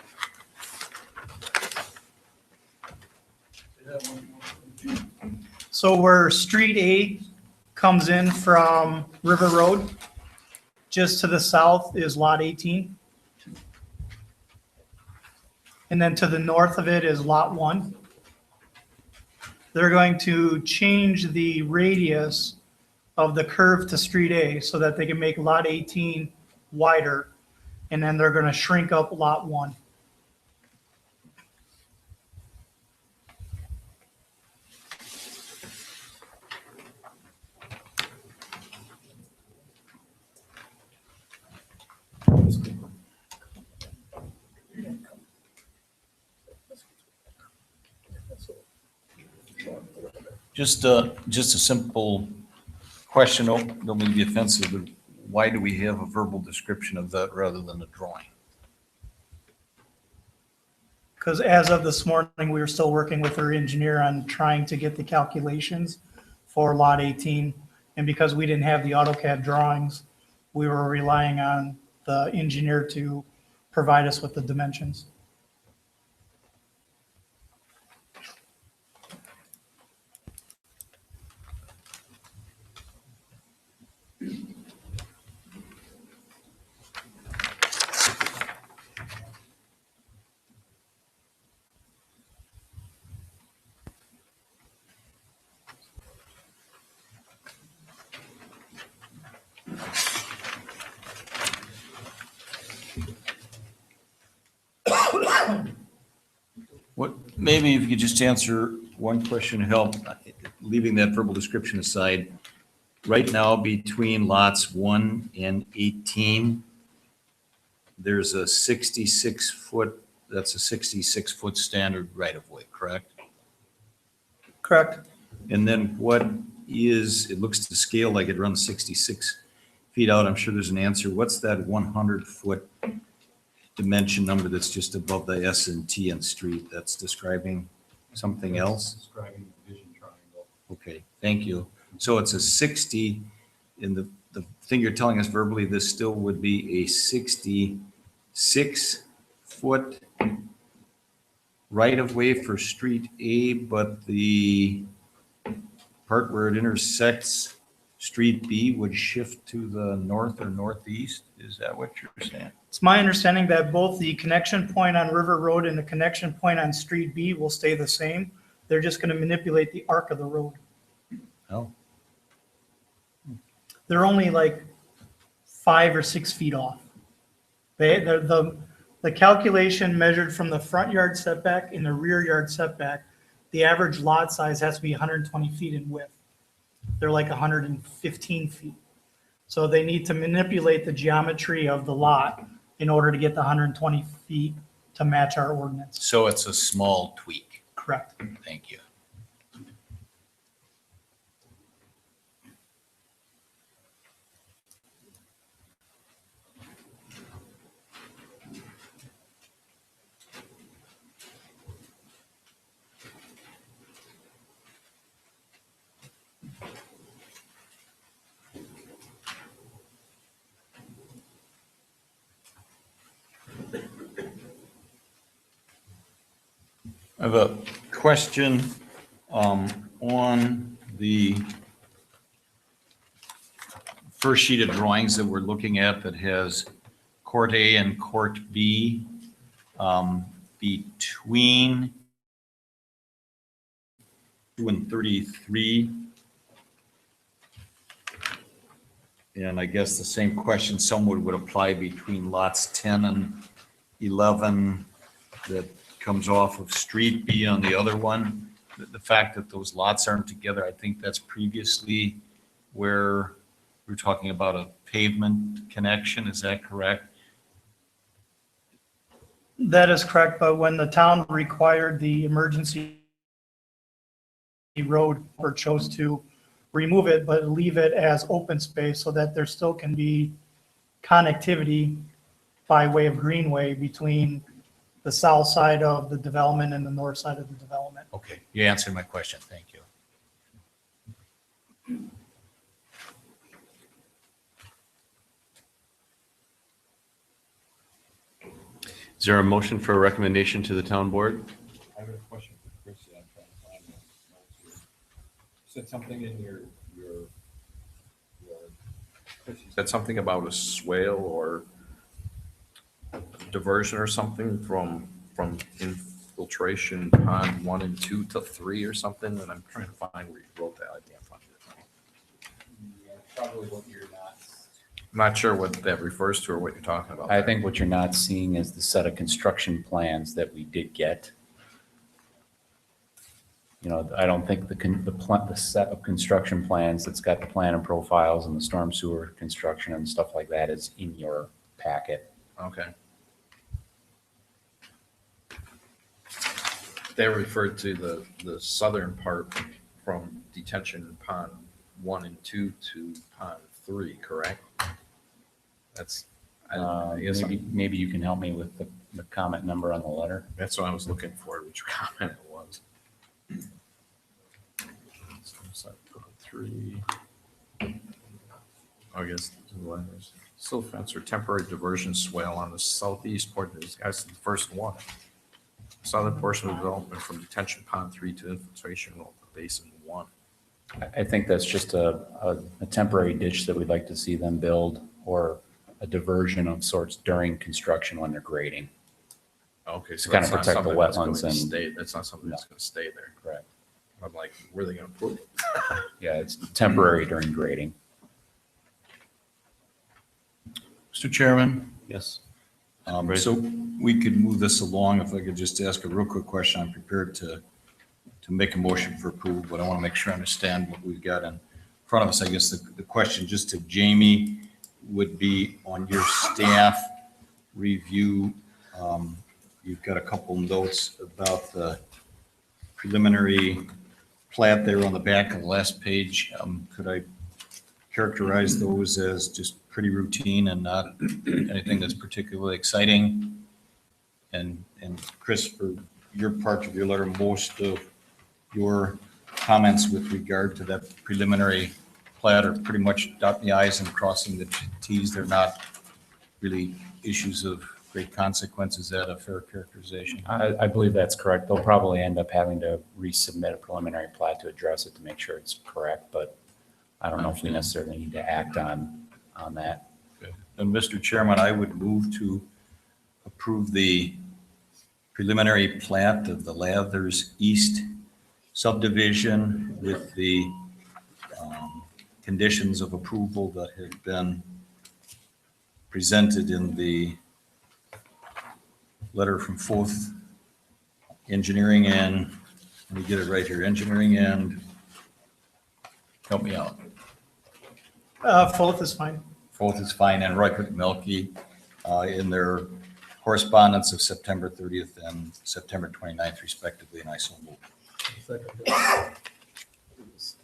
So where Street A comes in from River Road, just to the south is Lot 18. And then to the north of it is Lot 1. They're going to change the radius of the curve to Street A so that they can make Lot 18 wider. And then they're going to shrink up Lot 1. Just a simple question, don't mean to be offensive, but why do we have a verbal description of that rather than a drawing? Because as of this morning, we were still working with our engineer on trying to get the calculations for Lot 18. And because we didn't have the AutoCAD drawings, we were relying on the engineer to provide us with the dimensions. What, maybe if you could just answer one question to help, leaving that verbal description aside. Right now, between lots 1 and 18, there's a 66-foot, that's a 66-foot standard right-of-way, correct? Correct. And then what is, it looks to scale like it runs 66 feet out. I'm sure there's an answer. What's that 100-foot dimension number that's just above the S and T and street? That's describing something else? Describing the vision triangle. Okay, thank you. So it's a 60, in the thing you're telling us verbally, this still would be a 66-foot right-of-way for Street A, but the part where it intersects Street B would shift to the north or northeast? Is that what you're saying? It's my understanding that both the connection point on River Road and the connection point on Street B will stay the same. They're just going to manipulate the arc of the road. Oh. They're only like 5 or 6 feet off. The calculation measured from the front yard setback and the rear yard setback, the average lot size has to be 120 feet in width. They're like 115 feet. So they need to manipulate the geometry of the lot in order to get the 120 feet to match our ordinance. So it's a small tweak. Correct. Thank you. I have a question on the first sheet of drawings that we're looking at that has Court A and Court B between 2 and 33. And I guess the same question somewhat would apply between lots 10 and 11 that comes off of Street B on the other one. The fact that those lots aren't together, I think that's previously where we're talking about a pavement connection. Is that correct? That is correct, but when the town required the emergency road or chose to remove it, but leave it as open space so that there still can be connectivity by way of greenway between the south side of the development and the north side of the development. Okay, you answered my question. Thank you. Is there a motion for a recommendation to the town board? I have a question for Chrissy. I'm trying to find that. You said something in your Chrissy said something about a swale or diversion or something from from infiltration pond 1 and 2 to 3 or something, and I'm trying to find where you wrote that. I can't find it. Yeah, probably what you're not. I'm not sure what that refers to or what you're talking about. I think what you're not seeing is the set of construction plans that we did get. You know, I don't think the set of construction plans that's got the plan and profiles and the storm sewer construction and stuff like that is in your packet. Okay. They referred to the southern part from detention pond 1 and 2 to pond 3, correct? That's, I guess Maybe you can help me with the comment number on the letter. that's what I was looking for, which comment it was. So, 3. I guess silt fence or temporary diversion swale on the southeast portion. That's the first one. Southern portion of development from detention pond 3 to infiltration basin 1. I think that's just a temporary ditch that we'd like to see them build, or a diversion of sorts during construction when they're grading. Okay, so To kind that's of not protect the something that's going wetlands to and- stay. That's not something that's going to stay there. Correct. I'm like, where are they going to put it? Yeah, it's temporary during grading. Mr. Chairman, Yes. so we could move this along. If I could just ask a real quick question, I'm prepared to make a motion for approval, but I want to make sure I understand what we've got in front of us. I guess the question just to Jamie would be on your staff review. You've got a couple notes about the preliminary plat there on the back of the last page. Could I characterize those as just pretty routine and not anything that's particularly exciting? And Chris, for your part of your letter, most of your comments with regard to that preliminary plat are pretty much dotting the i's and crossing the t's. They're not really issues of great consequence. Is that a fair characterization? I believe that's correct. They'll probably end up having to resubmit a preliminary plat to address it to make sure it's correct, but I don't know if we necessarily need to act on that. Good. And Mr. Chairman, I would move to approve the preliminary plat of the Lathers East subdivision with the conditions of approval that have been presented in the letter from Fourth Engineering and, let me get it right here, Engineering and, help me out. Fourth is fine. Fourth is fine, and Reichert Milky in their correspondence of September 30th and September 29th respectively, and I so move. Mr.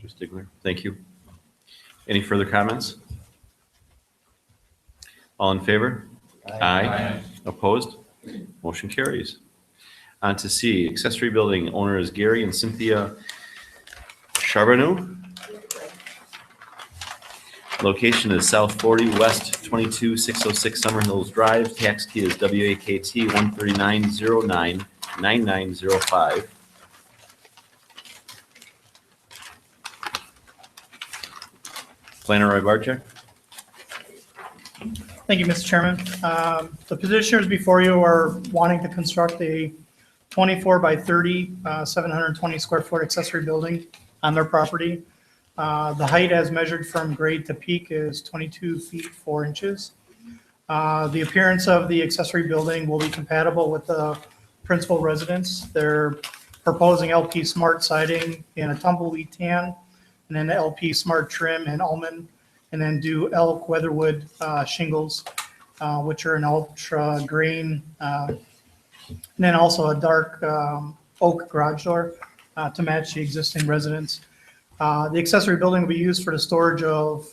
Stigler, thank you. Any further comments? All in favor? Aye. Opposed? Motion carries. On to C, accessory building, owner is Gary and Cynthia Charbonneau. Location is South 40 West 22606 Summer Hills Drive. Tax key is WAKT 139099905. Planner Rybarczyk. Thank you, Mr. Chairman. The petitioners before you are wanting to construct a 24 by 30, 720 square foot accessory building on their property. The height as measured from grade to peak is 22 feet 4 inches. The appearance of the accessory building will be compatible with the principal residence. They're proposing LP Smart siding in a tumbleweed tan, and then the LP Smart trim in almond, and then do elk weatherwood shingles, which are an ultra green, and then also a dark oak garage door to match the existing residence. The accessory building will be used for the storage of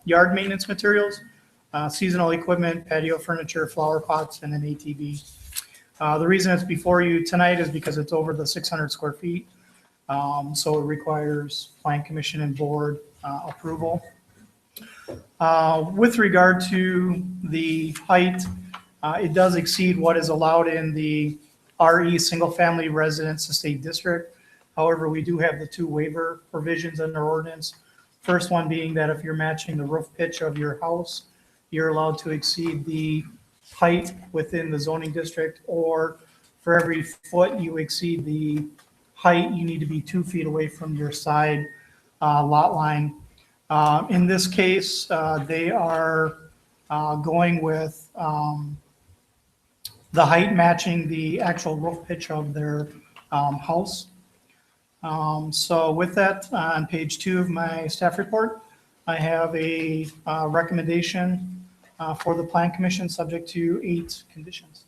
yard maintenance materials, seasonal equipment, patio furniture, flower pots, and an ATV. The reason it's before you tonight is because it's over the 600 square feet. So it requires plan commission and board approval. With regard to the height, it does exceed what is allowed in the RE single family residence estate district. However, we do have the two waiver provisions in our ordinance. First one being that if you're matching the roof pitch of your house, you're allowed to exceed the height within the zoning district or for every foot you exceed the height, you need to be 2 feet away from your side lot line. In this case, they are going with the height matching the actual roof pitch of their house. So with that, on page 2 of my staff report, I have a recommendation for the Plan Commission, subject to 8 conditions.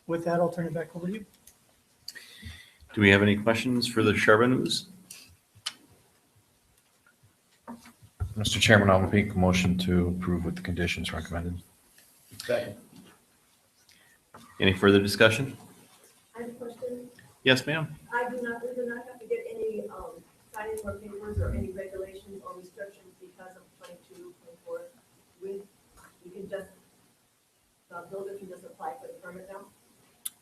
With that, I'll turn it back over to you. Do we have any questions for the Charbonneaus? Mr. Chairman, I'll make a motion to approve with the conditions recommended. Second. Any further discussion? I have a question. Yes, ma'am. We do not have to get any signing or papers or any regulations or restrictions because of 22, 24. You can just, the builder can just apply for the permit now?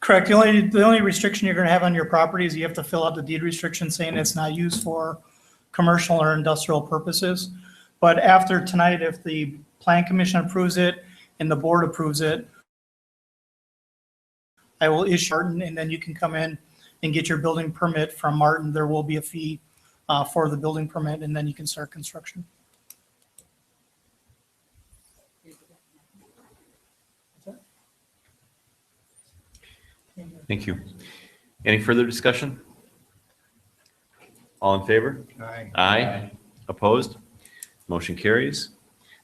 Correct. The only restriction you're going to have on your property is you have to fill out the deed restriction saying it's not used for commercial or industrial purposes. But after tonight, if the Plan Commission approves it and the board approves it, I will issue Martin, and then you can come in and get your building permit from Martin. There will be a fee for the building permit, and then you can start construction. Thank you. Any further discussion? All in favor? Aye. Aye. Opposed? Motion carries.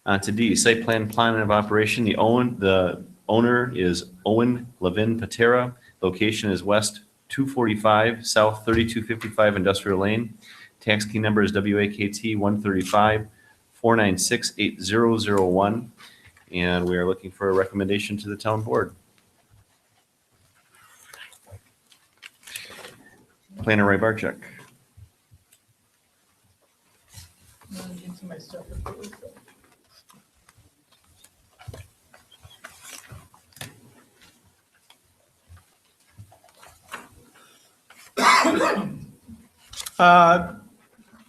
On to D, site plan of operation. The owner is Owen Levin Patera. Location is West 245, South 3255 Industrial Lane. Tax key number is WAKT 135-496-8001. And we are looking for a recommendation to the town board. Planner Rybarczyk.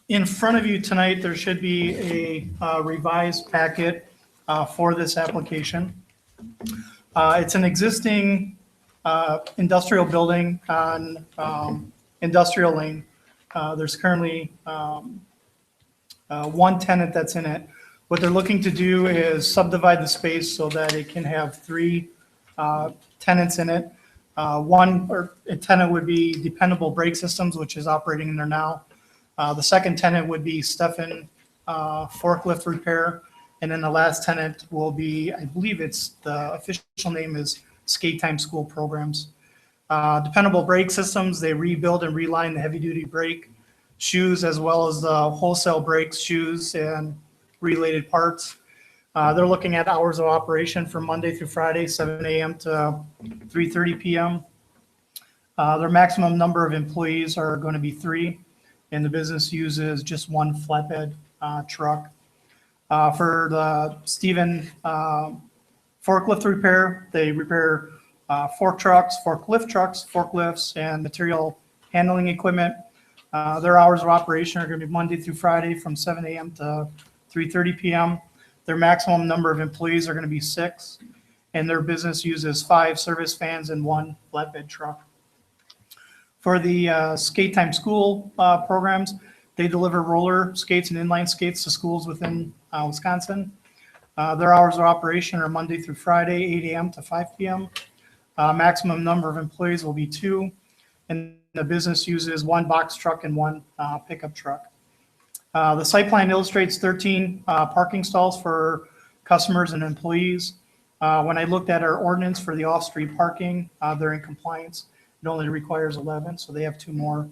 In front of you tonight, there should be a revised packet for this application. It's an existing industrial building on Industrial Lane. There's currently one tenant that's in it. What they're looking to do is subdivide the space so that it can have 3 tenants in it. One or a tenant would be Dependable Brake Systems, which is operating in there now. The second tenant would be Stefan Forklift Repair. And then the last tenant will be, I believe it's the official name is Skate Time School Programs. Dependable Brake Systems, they rebuild and reline the heavy duty brake shoes as well as the wholesale brakes, shoes, and related parts. They're looking at hours of operation from Monday through Friday, 7 a.m. to 3:30 p.m. Their maximum number of employees are going to be 3, and the business uses just 1 flatbed truck. For the Stephen Forklift Repair, they repair forklift trucks, forklifts, and material handling equipment. Their hours of operation are going to be Monday through Friday from 7 a.m. to 3:30 p.m. Their maximum number of employees are going to be 6, and their business uses 5 service vans and 1 flatbed truck. For the Skate Time School programs, they deliver roller skates and inline skates to schools within Wisconsin. Their hours of operation are Monday through Friday, 8 a.m. to 5 p.m. Maximum number of employees will be 2, and the business uses 1 box truck and 1 pickup truck. The site plan illustrates 13 parking stalls for customers and employees. When I looked at our ordinance for the off-street parking, they're in compliance. It only requires 11, so they have 2 more.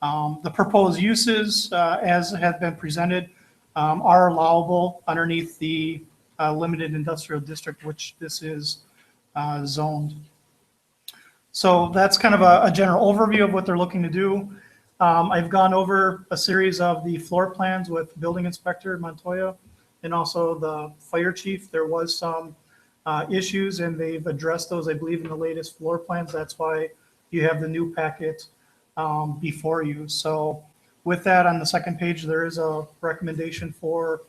The proposed uses, as have been presented, are allowable underneath the limited industrial district, which this is zoned. So that's kind of a general overview of what they're looking to do. I've gone over a series of the floor plans with Building Inspector Montoya and also the Fire Chief. There was some issues, and they've addressed those, I believe, in the latest floor plans. That's why you have the new packet before you. So with that, on the second page, there is a recommendation for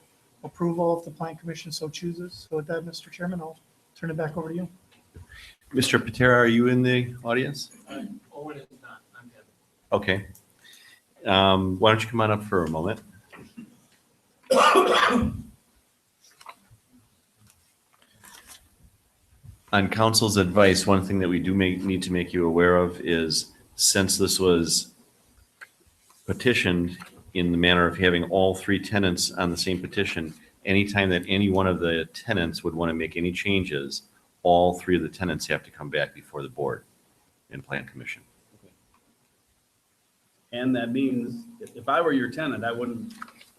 approval if the Plan Commission so chooses. So with that, Mr. Chairman, I'll turn it back over to you. Mr. Patera, are you in the audience? Owen is not, I'm Kevin. Okay. Why don't you come on up for a moment? On council's advice, one thing that we do need to make you aware of is, since this was petitioned in the manner of having all three tenants on the same petition, anytime that any one of the tenants would want to make any changes, all three of the tenants have to come back before the board and plan commission. And that means if I were your tenant, I wouldn't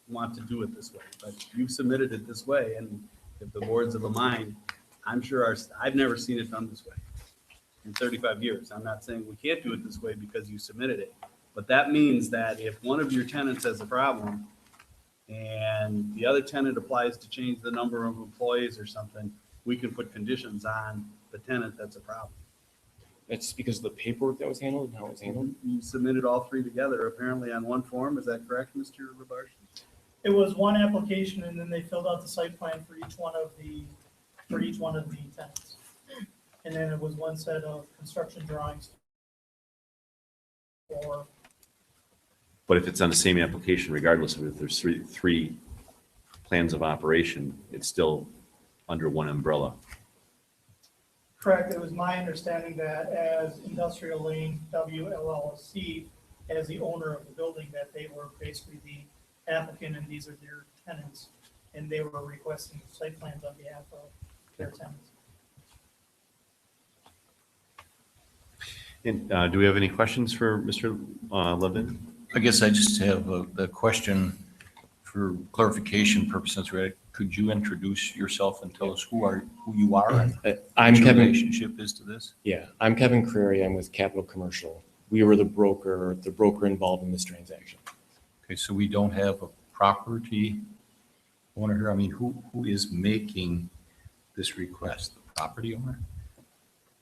want to do it this way, but you've submitted it this way. And if the board's of a mind, I'm sure I've never seen it done this way in 35 years. I'm not saying we can't do it this way because you submitted it, but that means that if one of your tenants has a problem and the other tenant applies to change the number of employees or something, we can put conditions on the tenant that's a problem. That's because of the paperwork that was handled and how it was handled? You submitted all three together apparently on one form. Is that correct, Mr. Labarge? It was one application, and then they filled out the site plan for each one of the tenants. And then it was one set of construction drawings for. But if it's on the same application, regardless of if there's three plans of operation, it's still under one umbrella. Correct. It was my understanding that as Industrial Lane WLLC, as the owner of the building, that they were basically the applicant and these are their tenants, and they were requesting site plans on behalf of their tenants. And do we have any questions for Mr. Levin? I guess I just have a question for clarification purposes. Right? Could you introduce yourself and tell us who you are and I'm what your Kevin. relationship is to this? Yeah, I'm Kevin Creary. I'm with Capital Commercial. We were the broker involved in this transaction. Okay, so we don't have a property owner here. I mean, who is making this request? The property owner?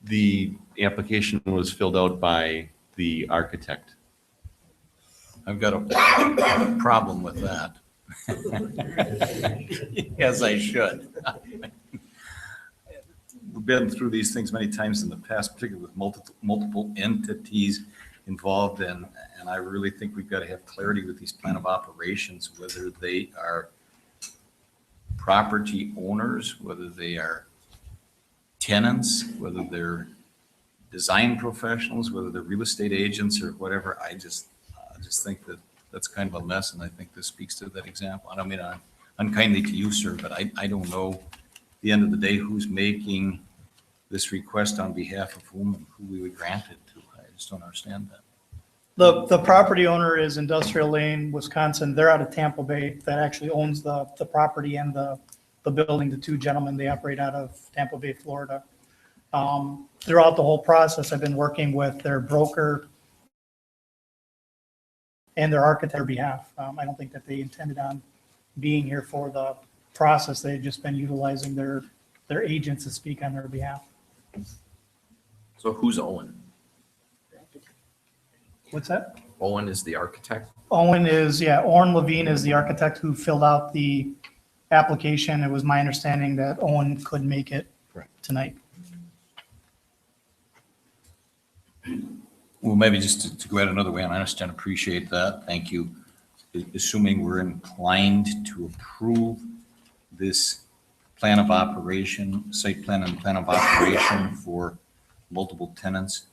The application was filled out by the architect. I've got a problem with that. As I should. We've been through these things many times in the past, particularly with multiple entities involved in, and I really think we've got to have clarity with these plan of operations, whether they are property owners, whether they are tenants, whether they're design professionals, whether they're real estate agents or whatever. I just think that that's kind of a mess, and I think this speaks to that example. I don't mean unkindly to you, sir, but I don't know at the end of the day who's making this request on behalf of whom and who we would grant it to. I just don't understand that. The property owner is Industrial Lane, Wisconsin. They're out of Tampa Bay. That actually owns the property and the building. The two gentlemen, they operate out of Tampa Bay, Florida. Throughout the whole process, I've been working with their broker and their architect on their behalf. I don't think that they intended on being here for the process. They've just been utilizing their agents to speak on their behalf. So who's Owen? What's that? Owen is the architect? Owen Levine is the architect who filled out the application. It was my understanding that Owen couldn't make it tonight. Well, maybe just to go at it another way, and I understand, appreciate that. Thank you. Assuming we're inclined to approve this plan of operation, site plan and plan of operation for multiple tenants,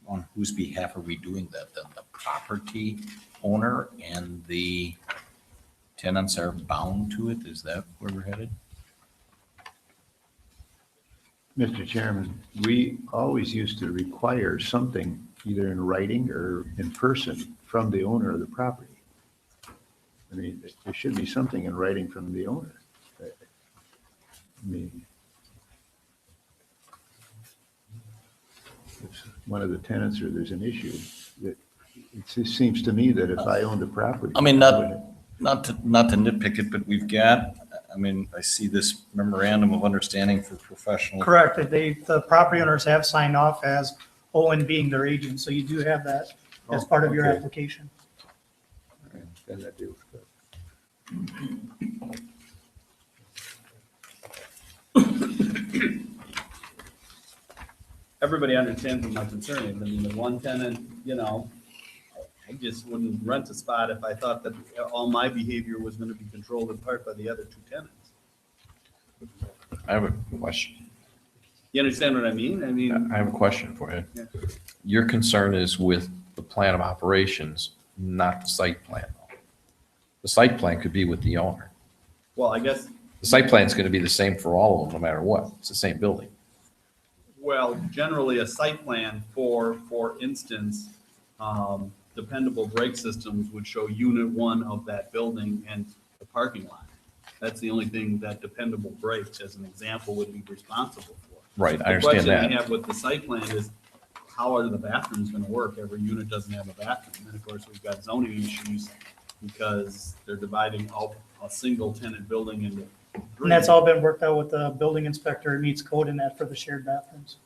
on whose behalf are we doing that? The property owner and the tenants are bound to it? Is that where we're headed? Mr. Chairman, we always used to require something either in writing or in person from the owner of the property. I mean, there should be something in writing from the owner. I mean, if one of the tenants or there's an issue, that it just seems to me that if I owned a property. I mean, not to nitpick it, but we've got, I mean, I see this memorandum of understanding for professional. Correct. The property owners have signed off as Owen being their agent, so you do have that as part of your okay. application. All right, then that deals with it. everybody understands what my concern is. I mean, the one tenant, you know, I just wouldn't rent a spot if I thought that all my behavior was gonna be controlled in part by the other two tenants. I have a question. You understand what I mean? I mean, I have a question for you. Yeah. Your concern is with the plan of operations, not the site plan. The site plan could be with the owner. well, I guess, The site plan is going to be the same for all of them, no matter what. It's the same building. well, generally a site plan for instance, dependable brake systems would show unit one of that building and the parking lot. That's the only thing that dependable brakes, as an example, would be responsible for. Right, I understand The question that. I have with the site plan is, how are the bathrooms gonna work? Every unit doesn't have a bathroom. And of course, we've got zoning issues because they're dividing out a single tenant building into three. And that's all been worked out with the building inspector. It meets code in that for the shared bathrooms.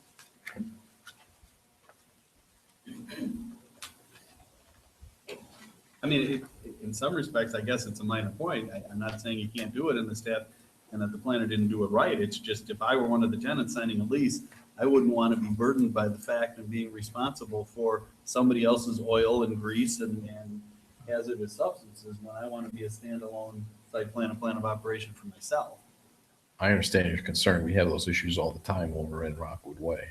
I mean, in some respects, I guess it's a minor point. I'm not saying you can't do it in the staff and that the planner didn't do it right. It's just if I were one of the tenants signing a lease, I wouldn't want to be burdened by the fact of being responsible for somebody else's oil and grease and hazardous substances when I want to be a standalone site plan and plan of operation for myself. I understand your concern. We have those issues all the time when we're in Rockwood Way.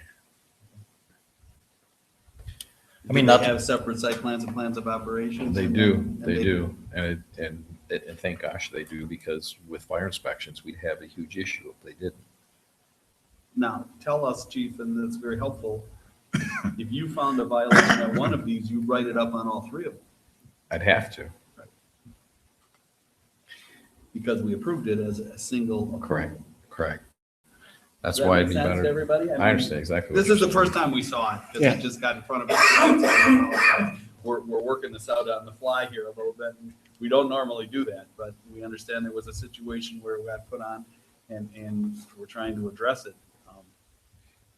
I mean, Do not they to- have separate site plans and plans of operations. They And do, then- they do. And thank gosh they do, because with fire inspections, we'd have a huge issue if they didn't. Now, tell us, chief, and that's very helpful, if you found a violation on one of these, you write it up on all three of them, I'd have to. because we approved it as a single. Correct. That's Does that why make it'd be sense better. to everybody? I understand exactly. what This you're is the saying. first time we saw it, because Yeah. it just got in front of us. We're working this out on the fly here a little bit. and We don't normally do that, but we understand there was a situation where we got put on, and we're trying to address it.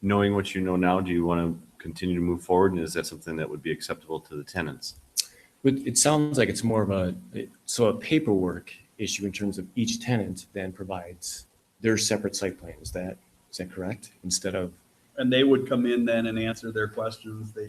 Knowing what you know now, do you want to continue to move forward? And is that something that would be acceptable to the tenants? But it sounds like it's more of a paperwork issue in terms of each tenant then provides their separate site plan. Is that correct? Instead of, And they would come in then and answer their questions. They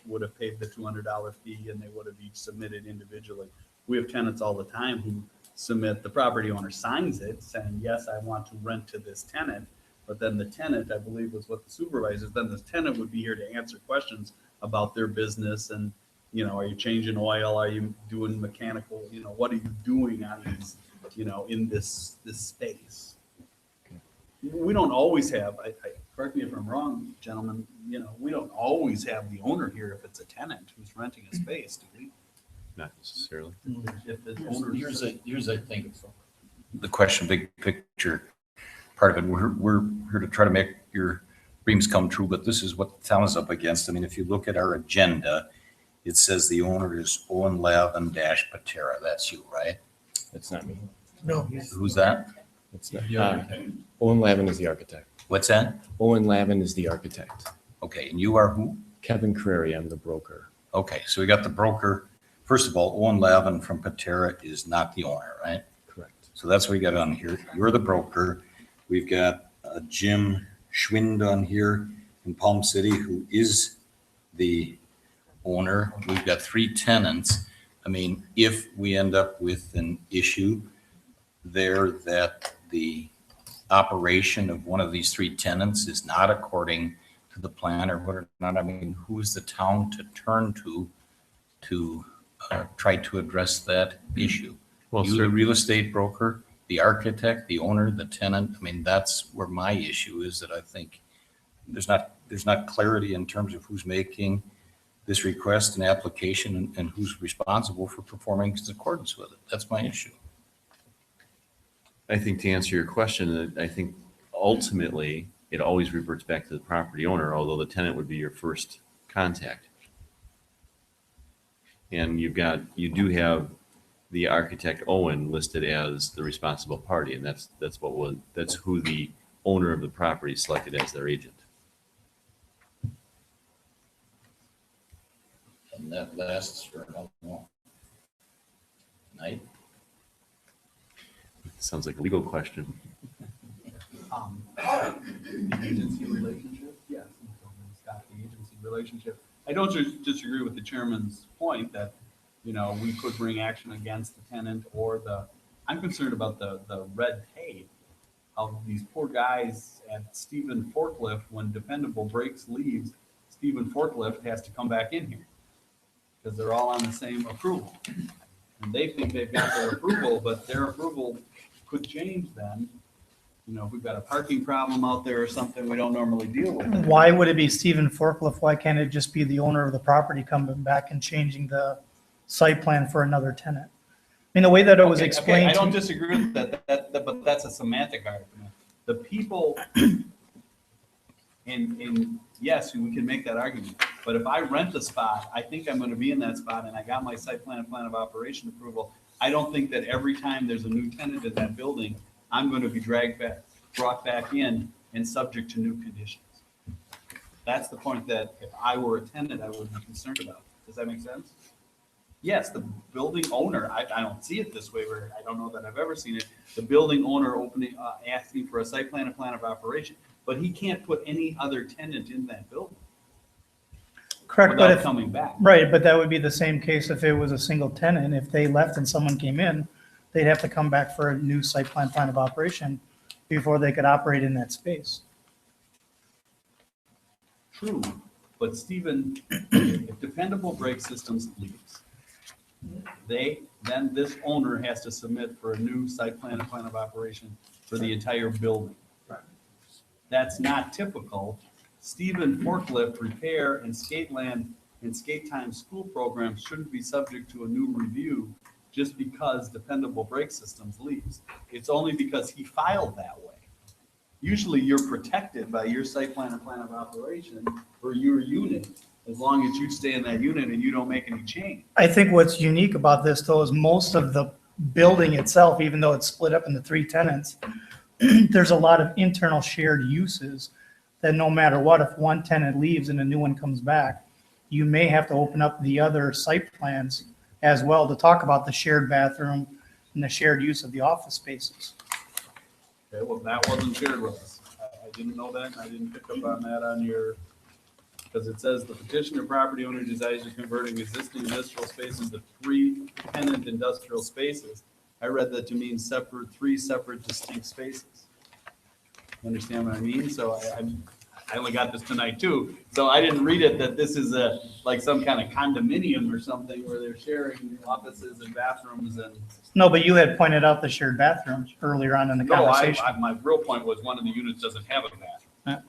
would have paid the $200 fee, and they would have each submitted individually. We have tenants all the time who submit, the property owner signs it saying, yes, I want to rent to this tenant. But then the tenant, I believe was what the supervisors, then the tenant would be here to answer questions about their business and, are you changing oil? Are you doing mechanical? What are you doing on these, in this space? We don't always have, correct me if I'm wrong, gentlemen, we don't always have the owner here if it's a tenant who's renting a space, do we? Not necessarily. If the owner's- Here's, I think, The question, big picture, part of it, we're here to try to make your dreams come true, but this is what the town is up against. I mean, if you look at our agenda, it says the owner is Owen Lavin dash Patera. That's you, right? that's not me. No. Who's that? It's not. Owen Lavin is the architect. What's that? Owen Lavin is the architect. Okay, and you are who? Kevin Carreri, I'm the broker. Okay, so we got the broker. First of all, Owen Lavin from Patera is not the owner, right? Correct. So that's what we got on here. You're the broker. We've got Jim Schwind on here in Palm City, who is the owner. We've got 3 tenants. I mean, if we end up with an issue there that the operation of one of these 3 tenants is not according to the plan or what or not, I mean, who is the town to turn to try to address that issue? Well, You, sir, the real estate broker, the architect, the owner, the tenant. I mean, that's where my issue is, that I think there's not clarity in terms of who's making this request and application and who's responsible for performing in accordance with it. That's my issue. I think to answer your question, I think ultimately it always reverts back to the property owner, although the tenant would be your first contact. And you do have the architect Owen listed as the responsible party, and that's who the owner of the property selected as their agent. And that lasts for how long? Night? Sounds like a legal question. The agency relationship, yes. Scott relationship. I don't disagree with the chairman's point that, you know, we could bring action against the tenant or I'm concerned about the red tape of these poor guys at Stephen Forklift. When Dependable Brakes leaves, Stephen Forklift has to come back in here because they're all on the same approval. And they think they've got their approval, but their approval could change then. You know, if we've got a parking problem out there or something we don't normally deal with. Why would it be Stephen Forklift? Why can't it just be the owner of the property coming back and changing the site plan for another tenant? I mean, the way that it was Okay, explained. I don't disagree with that, but that's a semantic argument. The people, and yes, we can make that argument, but if I rent a spot, I think I'm gonna be in that spot and I got my site plan and plan of operation approval. I don't think that every time there's a new tenant in that building, I'm gonna be brought back in and subject to new conditions. That's the point that if I were a tenant, I would be concerned about. Does that make sense? Yes, the building owner, I don't see it this way, where I don't know that I've ever seen it. The building owner asking for a site plan and plan of operation, but he can't put any other tenant in that building. Correct, but Without if, coming back. right, but that would be the same case if it was a single tenant. If they left and someone came in, they'd have to come back for a new site plan, plan of operation before they could operate in that space. True, but Stephen, if Dependable Brake Systems leaves, then this owner has to submit for a new site plan and plan of operation for the entire building. That's not typical. Stephen Forklift Repair and Skateland and Skate Time School programs shouldn't be subject to a new review just because Dependable Brake Systems leaves. It's only because he filed that way. Usually you're protected by your site plan and plan of operation for your unit, as long as you stay in that unit and you don't make any change. I think what's unique about this though is most of the building itself, even though it's split up into 3 tenants, there's a lot of internal shared uses that no matter what, if one tenant leaves and a new one comes back, you may have to open up the other site plans as well to talk about the shared bathroom and the shared use of the office spaces. Okay, well, that wasn't shared with us. I didn't know that. I didn't pick up on that on your, because it says the petitioner property owner desires to convert existing industrial spaces to 3 tenant industrial spaces. I read that to mean 3 separate distinct spaces. Understand what I mean? So I only got this tonight too. So I didn't read it that this is like some kind of condominium or something where they're sharing offices and bathrooms and. No, but you had pointed out the shared bathrooms earlier on in the conversation. My real point was one of the units doesn't have a bathroom.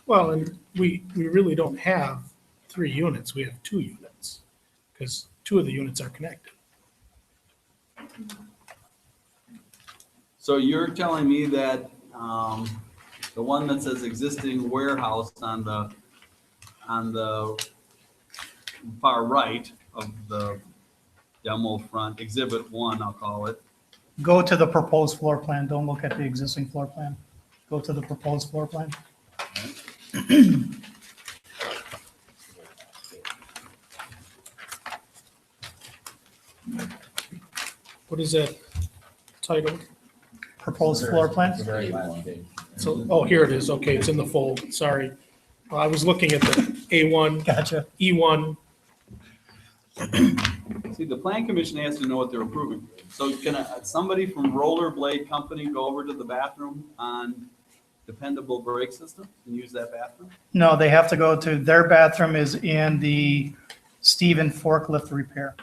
Well, and we really don't have 3 units, we have 2 units, because 2 of the units are connected. So you're telling me that the one that says existing warehouse on the far right of the demo front, exhibit 1, I'll call it. Go to the proposed floor plan. Don't look at the existing floor plan. Go to the proposed floor plan. What is that titled? Proposed floor plan. So, oh, here it is, okay, it's in the fold, sorry. I was looking at the A1. Gotcha. E1. See, the plan commission has to know what they're approving. So can somebody from Rollerblade Company go over to the bathroom on Dependable Brake System and use that bathroom? No, they have to go to, their bathroom is in the Stephen Forklift Repair.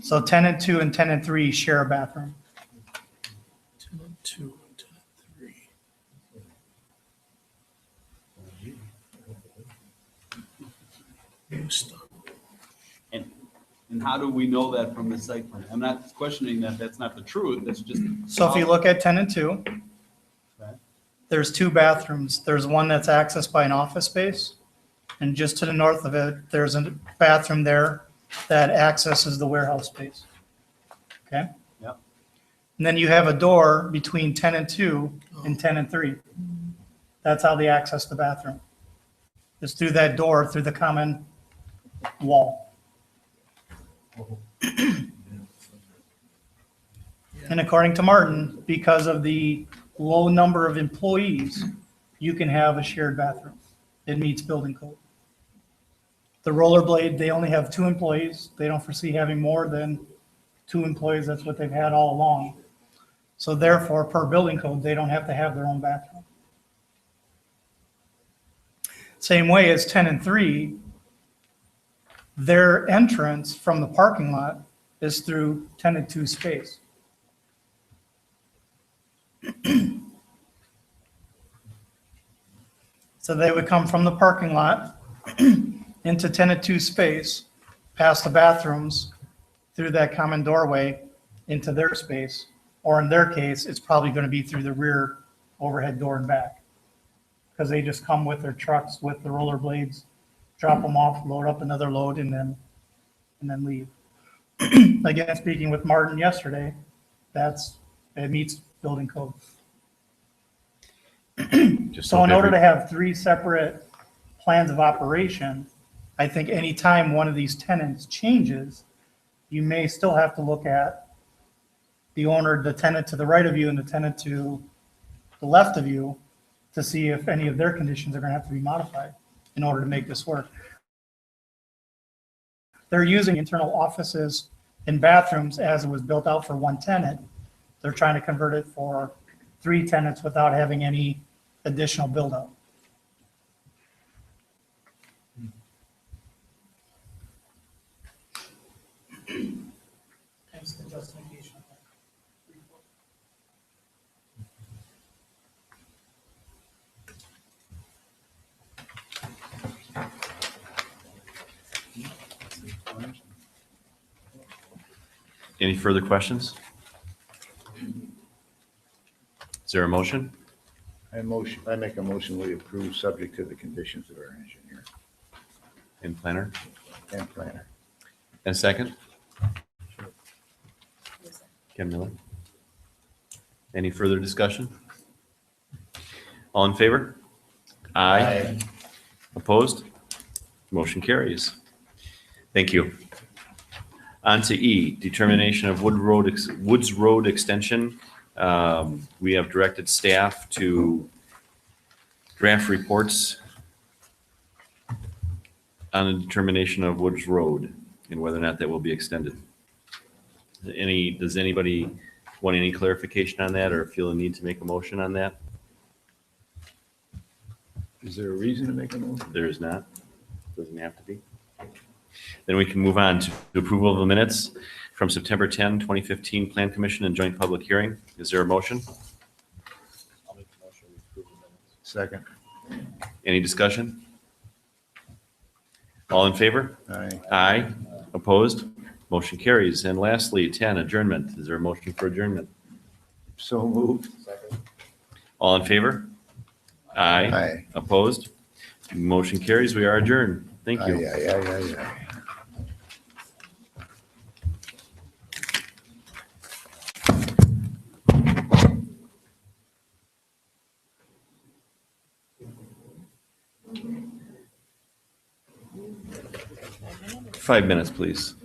So tenant 2 and tenant 3 share a bathroom. Tenant 2 and tenant 3. New stuff. And how do we know that from the site plan? I'm not questioning that, that's not the truth, that's just. So if you look at tenant 2, Okay. there's 2 bathrooms. There's one that's accessed by an office space. And just to the north of it, there's a bathroom there that accesses the warehouse space. Okay? Yep. And then you have a door between tenant 2 and tenant 3. That's how they access the bathroom. It's through that door, through the common wall. And according to Martin, because of the low number of employees, you can have a shared bathroom. it meets building code. The rollerblade, they only have 2 employees. They don't foresee having more than 2 employees. That's what they've had all along. So therefore, per building code, they don't have to have their own bathroom. Same way as 10 and 3, their entrance from the parking lot is through 10 and 2 space. So they would come from the parking lot into 10 and 2 space, past the bathrooms, through that common doorway into their space. Or in their case, it's probably going to be through the rear overhead door and back. Because they just come with their trucks with the rollerblades, drop them off, load up another load, and then leave. Again, speaking with Martin yesterday, it meets building code. So in order to have 3 separate plans of operation, I think any time one of these tenants changes, you may still have to look at the owner, the tenant to the right of you and the tenant to the left of you to see if any of their conditions are going to have to be modified in order to make this work. They're using internal offices and bathrooms as it was built out for 1 tenant. They're trying to convert it for 3 tenants without having any additional build out. Hence the justification. Any further questions? Is there a motion? I make a motion we approve subject to the conditions of our engineer And planner? and planner. And second? Ken Miller. Any further discussion? All in favor? Aye. Opposed? Motion carries. Thank you. On to E, determination of Woods Road extension. We have directed staff to draft reports on the determination of Woods Road and whether or not that will be extended. Does anybody want any clarification on that or feel a need to make a motion on that? Is there a reason to make a motion? There is not. Doesn't have to be. Then we can move on to approval of the minutes from September 10, 2015 Plan Commission and Joint Public Hearing. Is there a motion? I'll make the motion to approve the minutes. Second. Any discussion? All in favor? Aye. Aye. Opposed? Motion carries. And lastly, 10, adjournment. Is there a motion for adjournment? So moved. Second. All in favor? Aye. Aye. Opposed? Motion carries. We are adjourned. Thank you. Aye, aye, aye, aye, aye. Five minutes, please.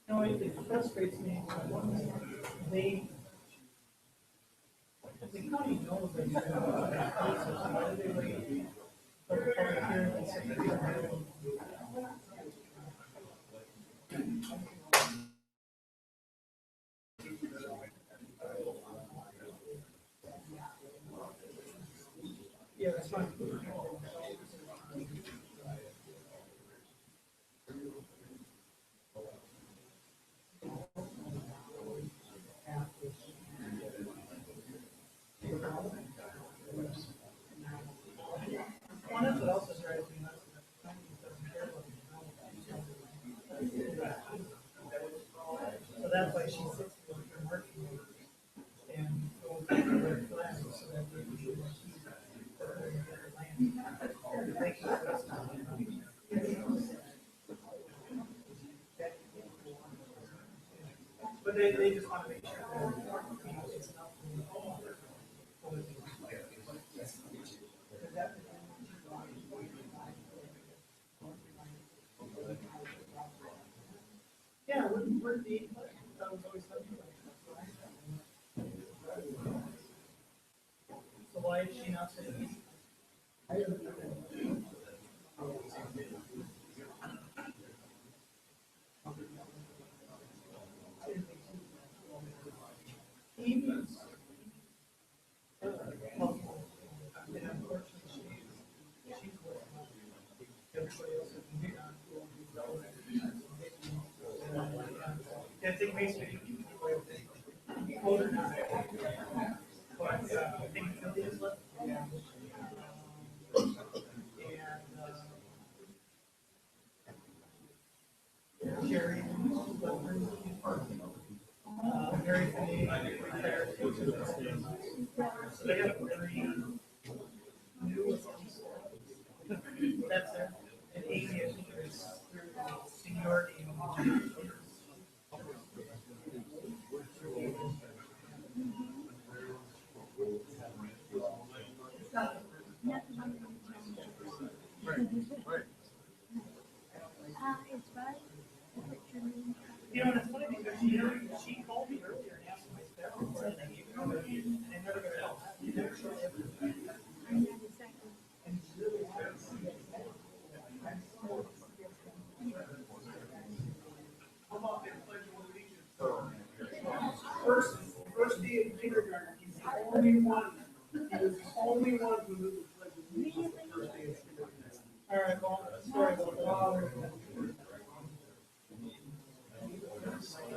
No, it frustrates me. They the county knows that you have cases, why do they wait for the public hearing and set the hearing? Yeah, that's fine. One of what else is driving me nuts is that the county doesn't They just want to make sure that, you know, it's not. Yeah, we're the, that was always something. So why is she not saying? I think basically. I think Philly is left. And Jerry. Very funny. They have very new. That's it. And Amy, I think, is seniority. You know, and it's funny because she called me earlier and asked my staff, and said they gave her a key, and they never got help. You never showed everything. First day of kindergarten, he's the only one, he was the only one who knew the pledge of allegiance the first day of kindergarten. All right, well, sorry about that.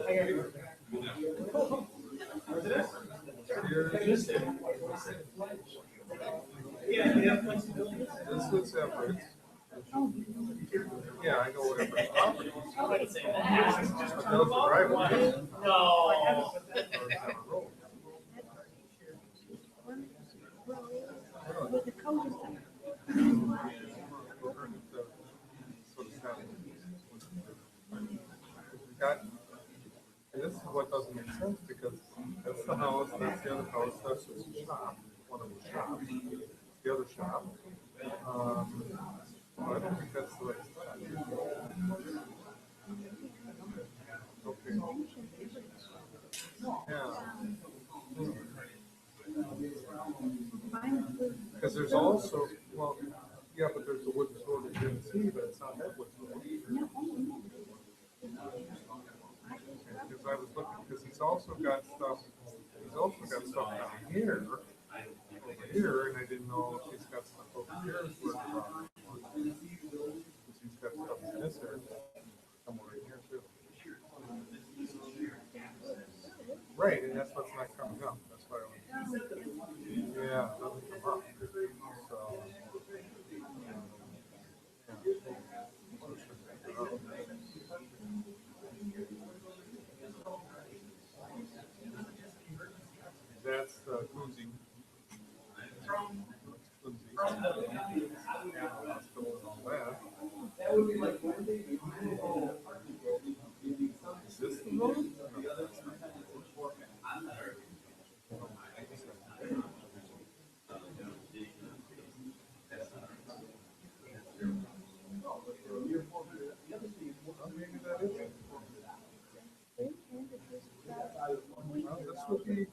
I gotta go. Yeah, we have flexibility. This would separate. Yeah, I know whatever. Those are driveway. No. With the code. And this is what doesn't make sense because that's the house, that's the other house, that's the shop, one of the shops, the other shop. I don't think that's the right spot. Okay. Yeah. Because there's also, well, yeah, but there's the wooden store that you didn't see, but it's not that wooden store. Because I was looking, because he's also got stuff down here, over here, and I didn't know if he's got stuff over here. Because he's got stuff in this area, somewhere right here too. Right, and that's what's not coming up, that's why I was, yeah, it doesn't come up, so. That's the cruising. That would be like one day. Is this the road? Maybe that is it. Well, this could be it.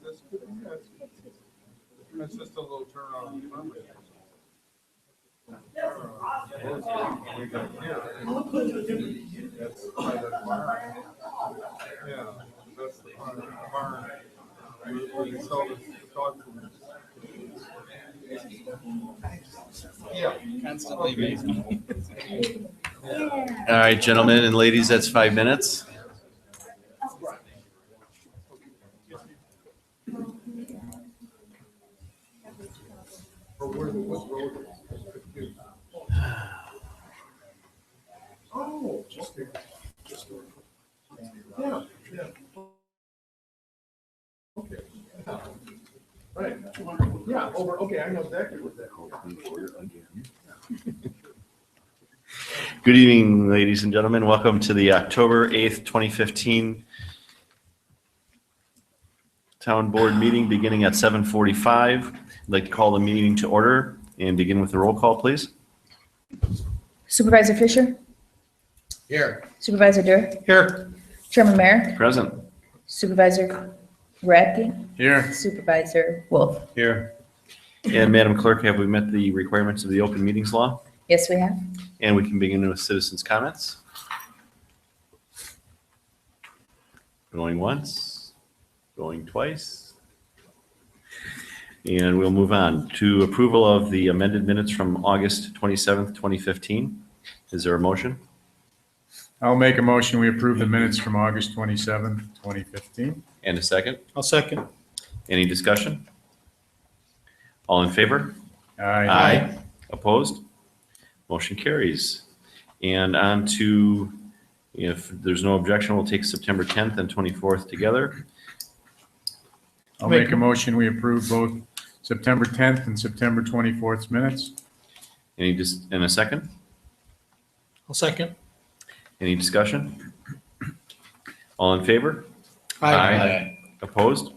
It's just a little turnaround. We got here. That's by the barn. Yeah, that's the barn. Where they sell the dog food. Yeah. Constantly amazing. All right, gentlemen and ladies, that's 5 minutes. Or where, what road is? Oh, just yeah, yeah. Okay. Right. Yeah, over, okay, I know exactly what that is. Good evening, ladies and gentlemen. Welcome to the October 8th, 2015 Town Board meeting beginning at 7:45. I'd like to call the meeting to order and begin with the roll call, please. Supervisor Fisher? Here. Supervisor Durr? Here. Chairman Mayor? Present. Supervisor Radke? Here. Supervisor Wolf? Here. And Madam Clerk, have we met the requirements of the open meetings law? Yes, we have. And we can begin with citizens' comments. Going once, going twice. And we'll move on to approval of the amended minutes from August 27th, 2015. Is there a motion? I'll make a motion, we approve the minutes from August 27th, 2015. And a second? I'll second. Any discussion? All in favor? Aye. Opposed? Motion carries. And on to, if there's no objection, we'll take September 10th and 24th together. I'll make a motion, we approve both September 10th and September 24th minutes. And a second? I'll second. Any discussion? All in favor? Opposed?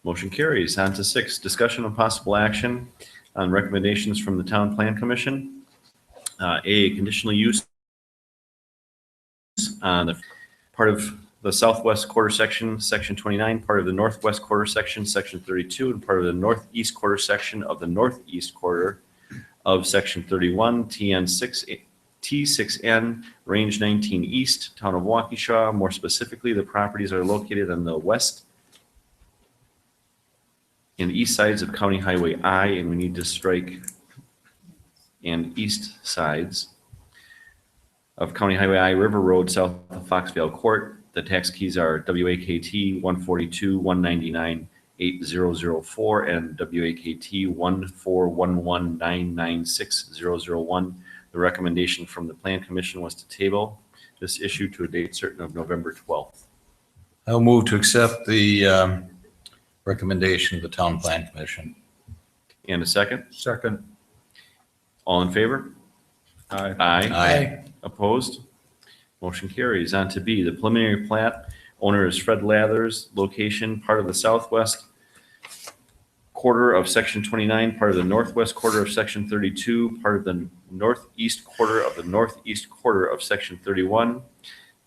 Motion carries. On to 6, discussion of possible action on recommendations from the Town Plan Commission. A, conditional use on the part of the southwest quarter section, section 29, part of the northwest quarter section, section 32, and part of the northeast quarter section of the northeast quarter of section 31, T6N, range 19 east, town of Waukesha. More specifically, the properties are located on the west and east sides of County Highway I, and we need to strike and east sides of County Highway I, River Road, south of Foxvale Court. The tax keys are WAKT 142-199-8004 and WAKT 1411996-001. The recommendation from the Plan Commission was to table this issue to a date certain of November 12th. I'll move to accept the recommendation of the Town Plan Commission. And a second? Second. All in favor? Aye. Aye. Opposed? Motion carries. On to B, the preliminary plat. Owner is FRED Lathers. Location, part of the southwest quarter of section 29, part of the northwest quarter of section 32, part of the northeast quarter of the northeast quarter of section 31,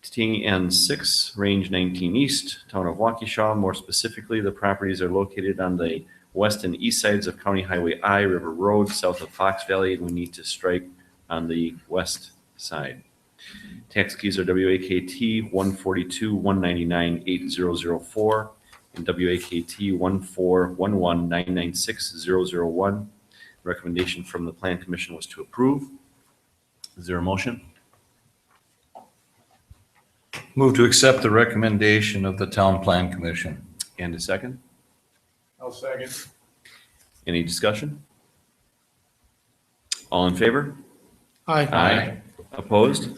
TN6, range 19 east, town of Waukesha. More specifically, the properties are located on the west and east sides of County Highway I, River Road, south of Fox Valley, and we need to strike on the west side. Tax keys are WAKT 142-199-8004 and WAKT 1411996-001. Recommendation from the Plan Commission was to approve. Is there a motion? Move to accept the recommendation of the Town Plan Commission. And a second? I'll second. Any discussion? All in favor? Aye. Opposed?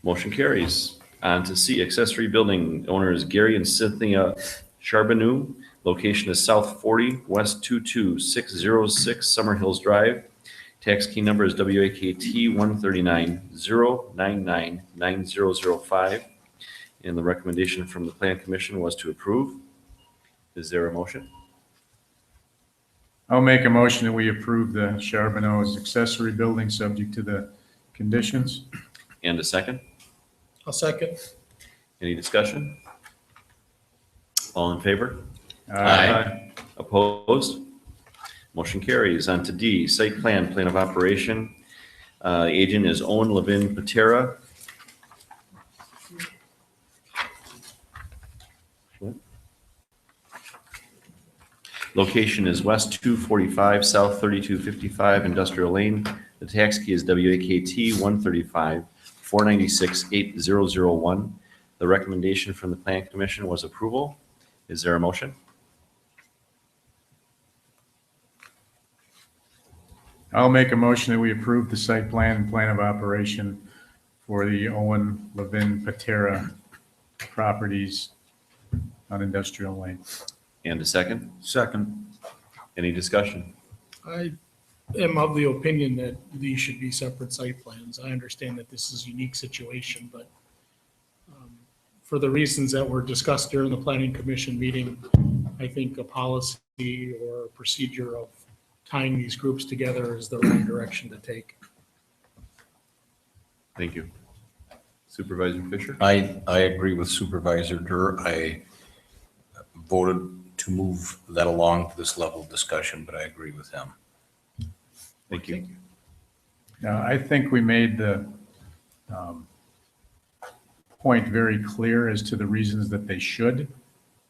Motion carries. On to C, accessory building. Owner is Gary and Cynthia Charbonneau. Location is South 40, West 22606 Summer Hills Drive. Tax key number is WAKT 139-099-9005. And the recommendation from the Plan Commission was to approve. Is there a motion? I'll make a motion that we approve the Charbonneau's accessory building subject to the conditions. And a second? I'll second. Any discussion? All in favor? Aye. Opposed? Motion carries. On to D, site plan, plan of operation. Agent is Owen Levin Patera. Location is West 245, South 3255 Industrial Lane. The tax key is WAKT 135-496-8001. The recommendation from the Plan Commission was approval. Is there a motion? I'll make a motion that we approve the site plan and plan of operation for the Owen Levin Patera properties on Industrial Lane. And a second? Second. Any discussion? I am of the opinion that these should be separate site plans. I understand that this is a unique situation, but for the reasons that were discussed during the planning commission meeting, I think a policy or procedure of tying these groups together is the right direction to take. Thank you. Supervisor Fisher? I agree with Supervisor Durr. I voted to move that along to this level of discussion, but I agree with him. Thank you. Now, I think we made the point very clear as to the reasons that they should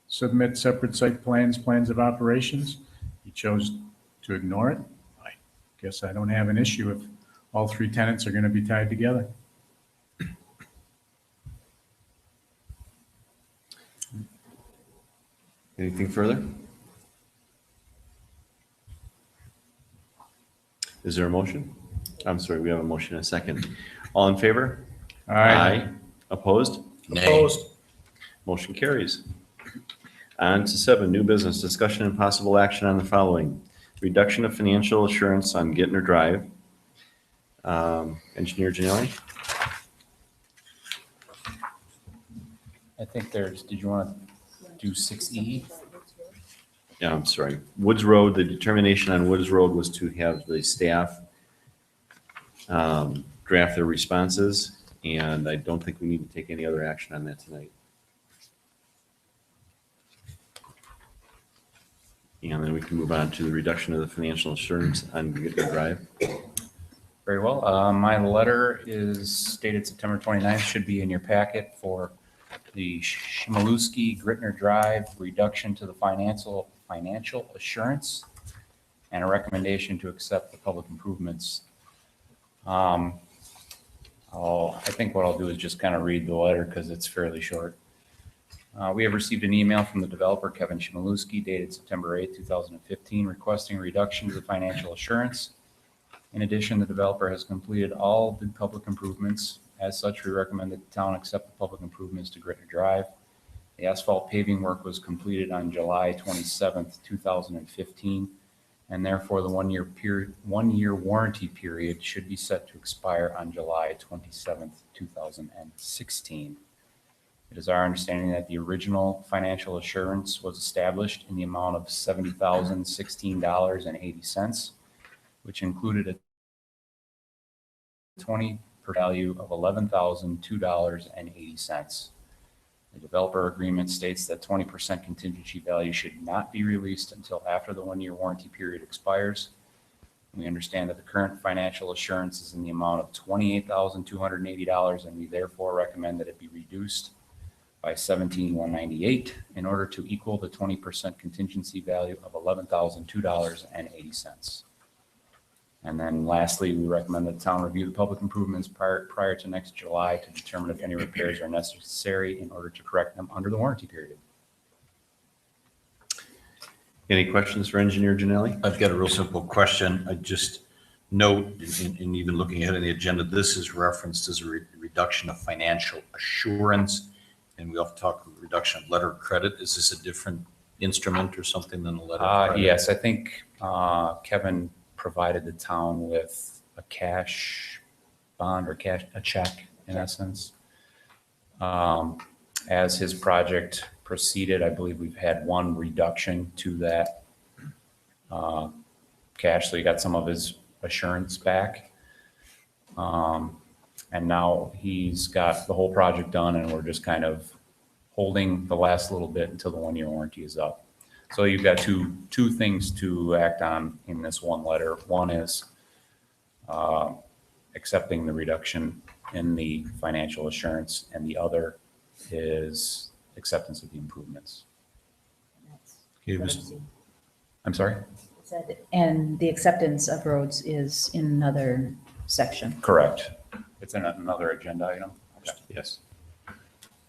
submit separate site plans, plans of operations. He chose to ignore it. I guess I don't have an issue if all three tenants are going to be tied together. Anything further? Is there a motion? I'm sorry, we have a motion and a second. All in favor? Aye. Opposed? Nay. Opposed? Motion carries. On to 7, new business, discussion and possible action on the following. Reduction of financial assurance on Gittner Drive. Engineer Janelli? I think there's, did you want to do 6E? Yeah, I'm sorry. Woods Road, the determination on Woods Road was to have the staff draft their responses, and I don't think we need to take any other action on that tonight. And then we can move on to the reduction of the financial assurance on Gittner Drive. Very well. My letter is dated September 29th, should be in your packet for the Shimaluski Gittner Drive reduction to the financial assurance and a recommendation to accept the public improvements. I think what I'll do is just kind of read the letter because it's fairly short. We have received an email from the developer, Kevin Shimaluski, dated September 8, 2015, requesting a reduction to the financial assurance. In addition, the developer has completed all the public improvements. As such, we recommend that the town accept the public improvements to Gittner Drive. The asphalt paving work was completed on July 27th, 2015, and therefore the one-year warranty period should be set to expire on July 27th, 2016. It is our understanding that the original financial assurance was established in the amount of $70,016.80, which included a 20% value of $11,002.80. The developer agreement states that 20% contingency value should not be released until after the one-year warranty period expires. We understand that the current financial assurance is in the amount of $28,280, and we therefore recommend that it be reduced by $17,198 in order to equal the 20% contingency value of $11,002.80. And then lastly, we recommend that the town review the public improvements prior to next July to determine if any repairs are necessary in order to correct them under the warranty period. Any questions for Engineer Janelli? I've got a real simple question. I just note, in even looking ahead on the agenda, this is referenced as a reduction of financial assurance, and we often talk reduction of letter of credit. Is this a different instrument or something than a letter of credit? Yes, I think Kevin provided the town with a cash bond or a check in essence. As his project proceeded, I believe we've had one reduction to that cash, so he got some of his assurance back. And now he's got the whole project done, and we're just kind of holding the last little bit until the one-year warranty is up. So you've got two things to act on in this one letter. One is accepting the reduction in the financial assurance, and the other is acceptance of the improvements. I'm sorry? And the acceptance of roads is in another section. Correct. It's in another agenda item. Okay. Yes.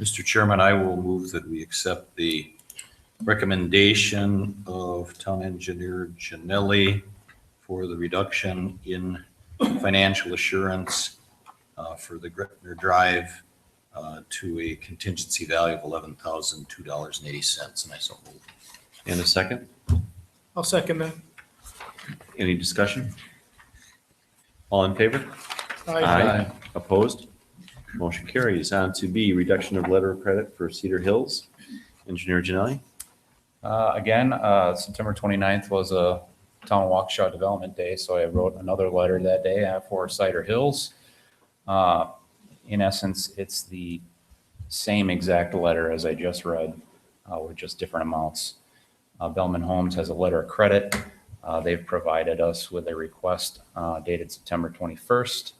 Mr. Chairman, I will move that we accept the recommendation of Town Engineer Janelli for the reduction in financial assurance for the Gittner Drive to a contingency value of $11,002.80, and I so move. And a second? I'll second that. Any discussion? All in favor? Aye. Opposed? Motion carries. On to B, reduction of letter of credit for Cedar Hills. Engineer Janelli? Again, September 29th was a Town of Waukesha Development Day, so I wrote another letter that day for Cider Hills. In essence, it's the same exact letter as I just read, with just different amounts. Bellman Homes has a letter of credit. They've provided us with a request dated September 21st,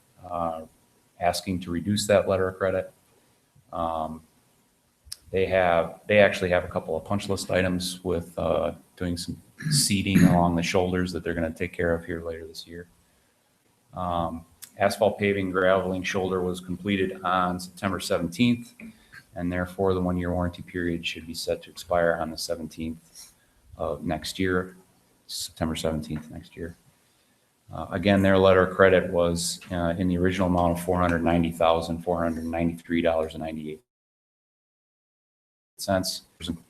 asking to reduce that letter of credit. They actually have a couple of punch list items with doing some seeding along the shoulders that they're going to take care of here later this year. Asphalt paving graveling shoulder was completed on September 17th, and therefore the 1-year warranty period should be set to expire on the 17th of next year, September 17th next year. Again, their letter of credit was in the original amount of $490,493.98.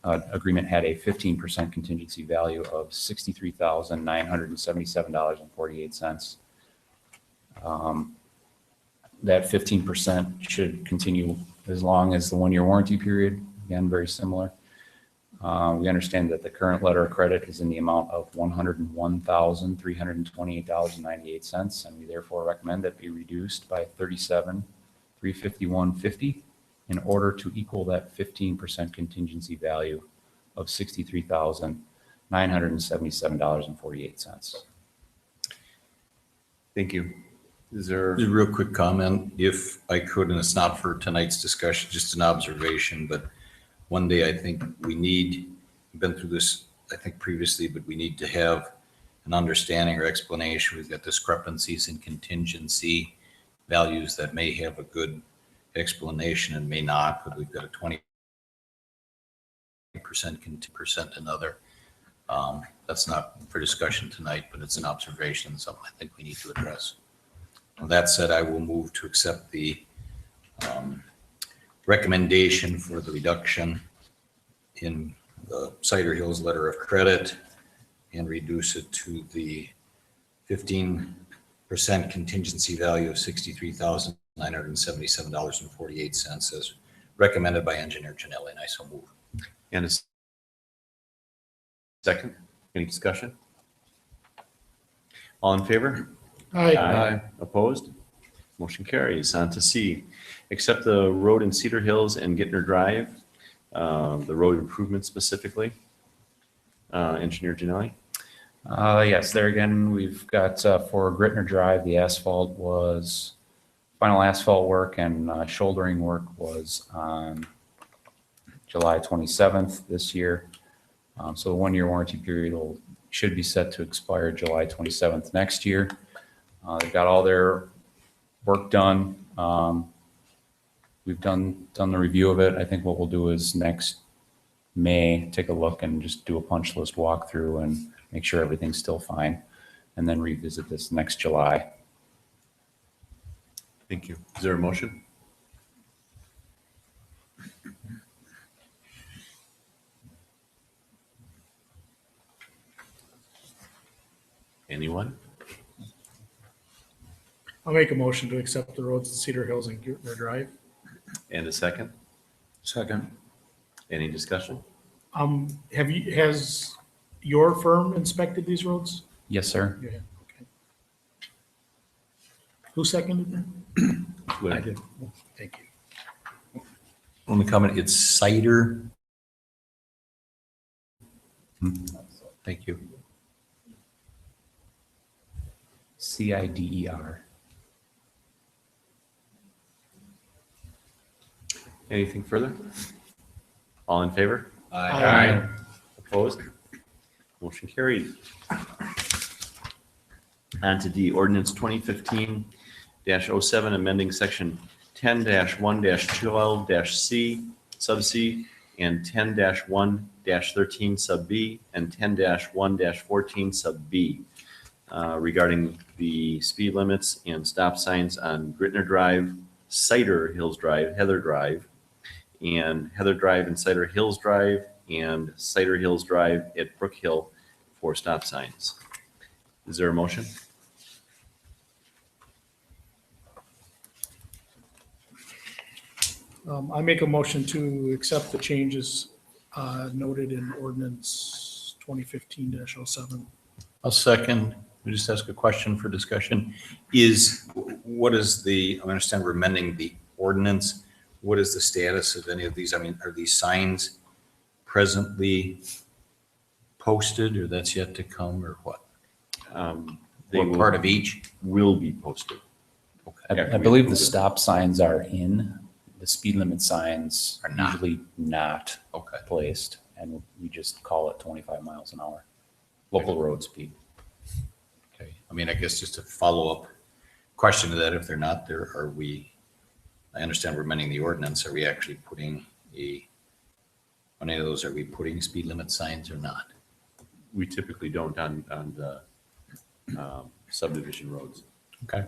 Agreement had a 15% contingency value of $63,977.48. That 15% should continue as long as the 1-year warranty period. Again, very similar. We understand that the current letter of credit is in the amount of $101,328.98, and we therefore recommend that be reduced by $37,351.50 in order to equal that 15% contingency value of $63,977.48. Thank you. Is there? A real quick comment, if I could, and it's not for tonight's discussion, just an observation, but one day I think we need, been through this, I think previously, but we need to have an understanding or explanation. We've got discrepancies in contingency values that may have a good explanation and may not, but we've got a 20% another. That's not for discussion tonight, but it's an observation, something I think we need to address. With that said, I will move to accept the recommendation for the reduction in the Cider Hills letter of credit and reduce it to the 15% contingency value of $63,977.48 as recommended by Engineer Janelli, and I so move. And a second, any discussion? All in favor? Aye. Opposed? Motion carries. On to C, accept the road in Cedar Hills and Gittner Drive, the road improvement specifically. Engineer Janelli? Yes, there again, we've got for Gittner Drive, the final asphalt work and shouldering work was on July 27th this year. So the 1-year warranty period should be set to expire July 27th next year. They've got all their work done. We've done the review of it. I think what we'll do is next May, take a look and just do a punch list walkthrough and make sure everything's still fine, and then revisit this next July. Thank you. Is there a motion? Anyone? I'll make a motion to accept the roads in Cedar Hills and Gittner Drive. And a second? Second. Any discussion? Has your firm inspected these roads? Yes, sir. Yeah, okay. Who seconded that? I did. Thank you. Only comment, it's Cider. Thank you. CIDER. Anything further? All in favor? Aye. Opposed? Motion carried. On to D, ordinance 2015-07, amending section 10-1-12-C, sub C, and 10-1-13 sub B, and 10-1-14 sub B, regarding the speed limits and stop signs on Gittner Drive, Cider Hills Drive, Heather Drive, and Heather Drive and Cider Hills Drive, and Cider Hills Drive at Brook Hill for stop signs. Is there a motion? I make a motion to accept the changes noted in ordinance 2015-07. I'll second. We just ask a question for discussion. What is I understand we're amending the ordinance. What is the status of any of these? I mean, are these signs presently posted or that's yet to come or what? What part of each? Will be posted. I believe the stop signs are in, the speed limit signs are usually not placed, and we just call it 25 miles an hour, local road speed. Okay. I mean, I guess just a follow-up question to that, if they're not there, I understand we're amending the ordinance. Are we actually putting on any of those, are we putting speed limit signs or not? We typically don't on the subdivision roads. Okay.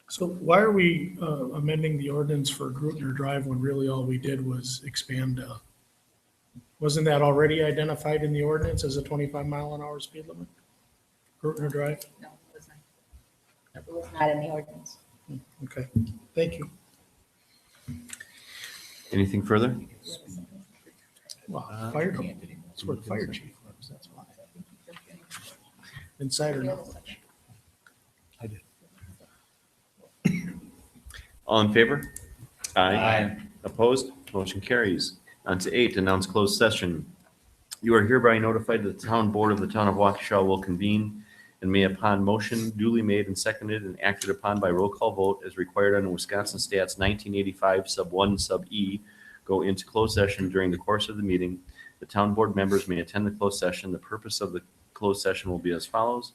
So why are we amending the ordinance for Grutner Drive when really all we did was expand? Wasn't that already identified in the ordinance as a 25-mile-an-hour speed limit? Grutner Drive? No, it was not. It was not in the ordinance. Okay, thank you. Anything further? Well, fire, that's where the fire chief lives, that's why. Insider knowledge. I did. All in favor? Aye. Opposed? Motion carries. On to 8, announce closed session. You are hereby notified that the town board of the town of Waukesha will convene and may upon motion duly made and seconded and acted upon by roll call vote as required under Wisconsin Stats 1985 sub 1 sub E go into closed session during the course of the meeting. The town board members may attend the closed session. The purpose of the closed session will be as follows.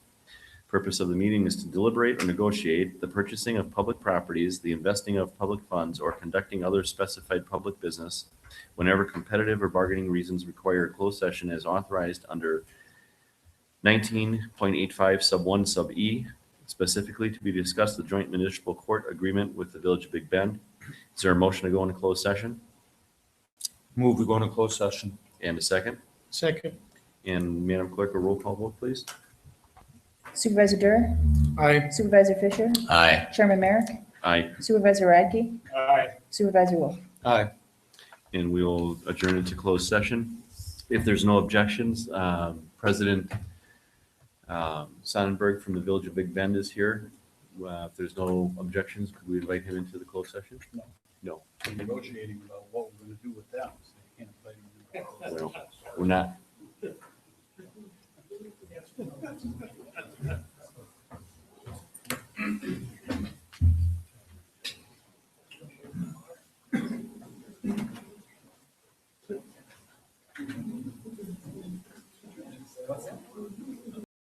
Purpose of the meeting is to deliberate or negotiate the purchasing of public properties, the investing of public funds, or conducting other specified public business whenever competitive or bargaining reasons require a closed session as authorized under 19.85 sub 1 sub E, specifically to be discussed the joint municipal court agreement with the Village of Big Bend. Is there a motion to go into closed session? Move, we go into closed session. And a second? Second. And Madam Clerk, a roll call vote, please. Supervisor Durr? Aye. Supervisor Fisher? Aye. Chairman Merrick? Aye. Supervisor Radke? Aye. Supervisor Wolf? Aye. And we will adjourn into closed session. If there's no objections, President Sonnenberg from the Village of Big Bend is here. If there's no objections, could we invite him into the closed session? No. No. We're negotiating about what we're gonna do with them, so they can't play. Well, we're not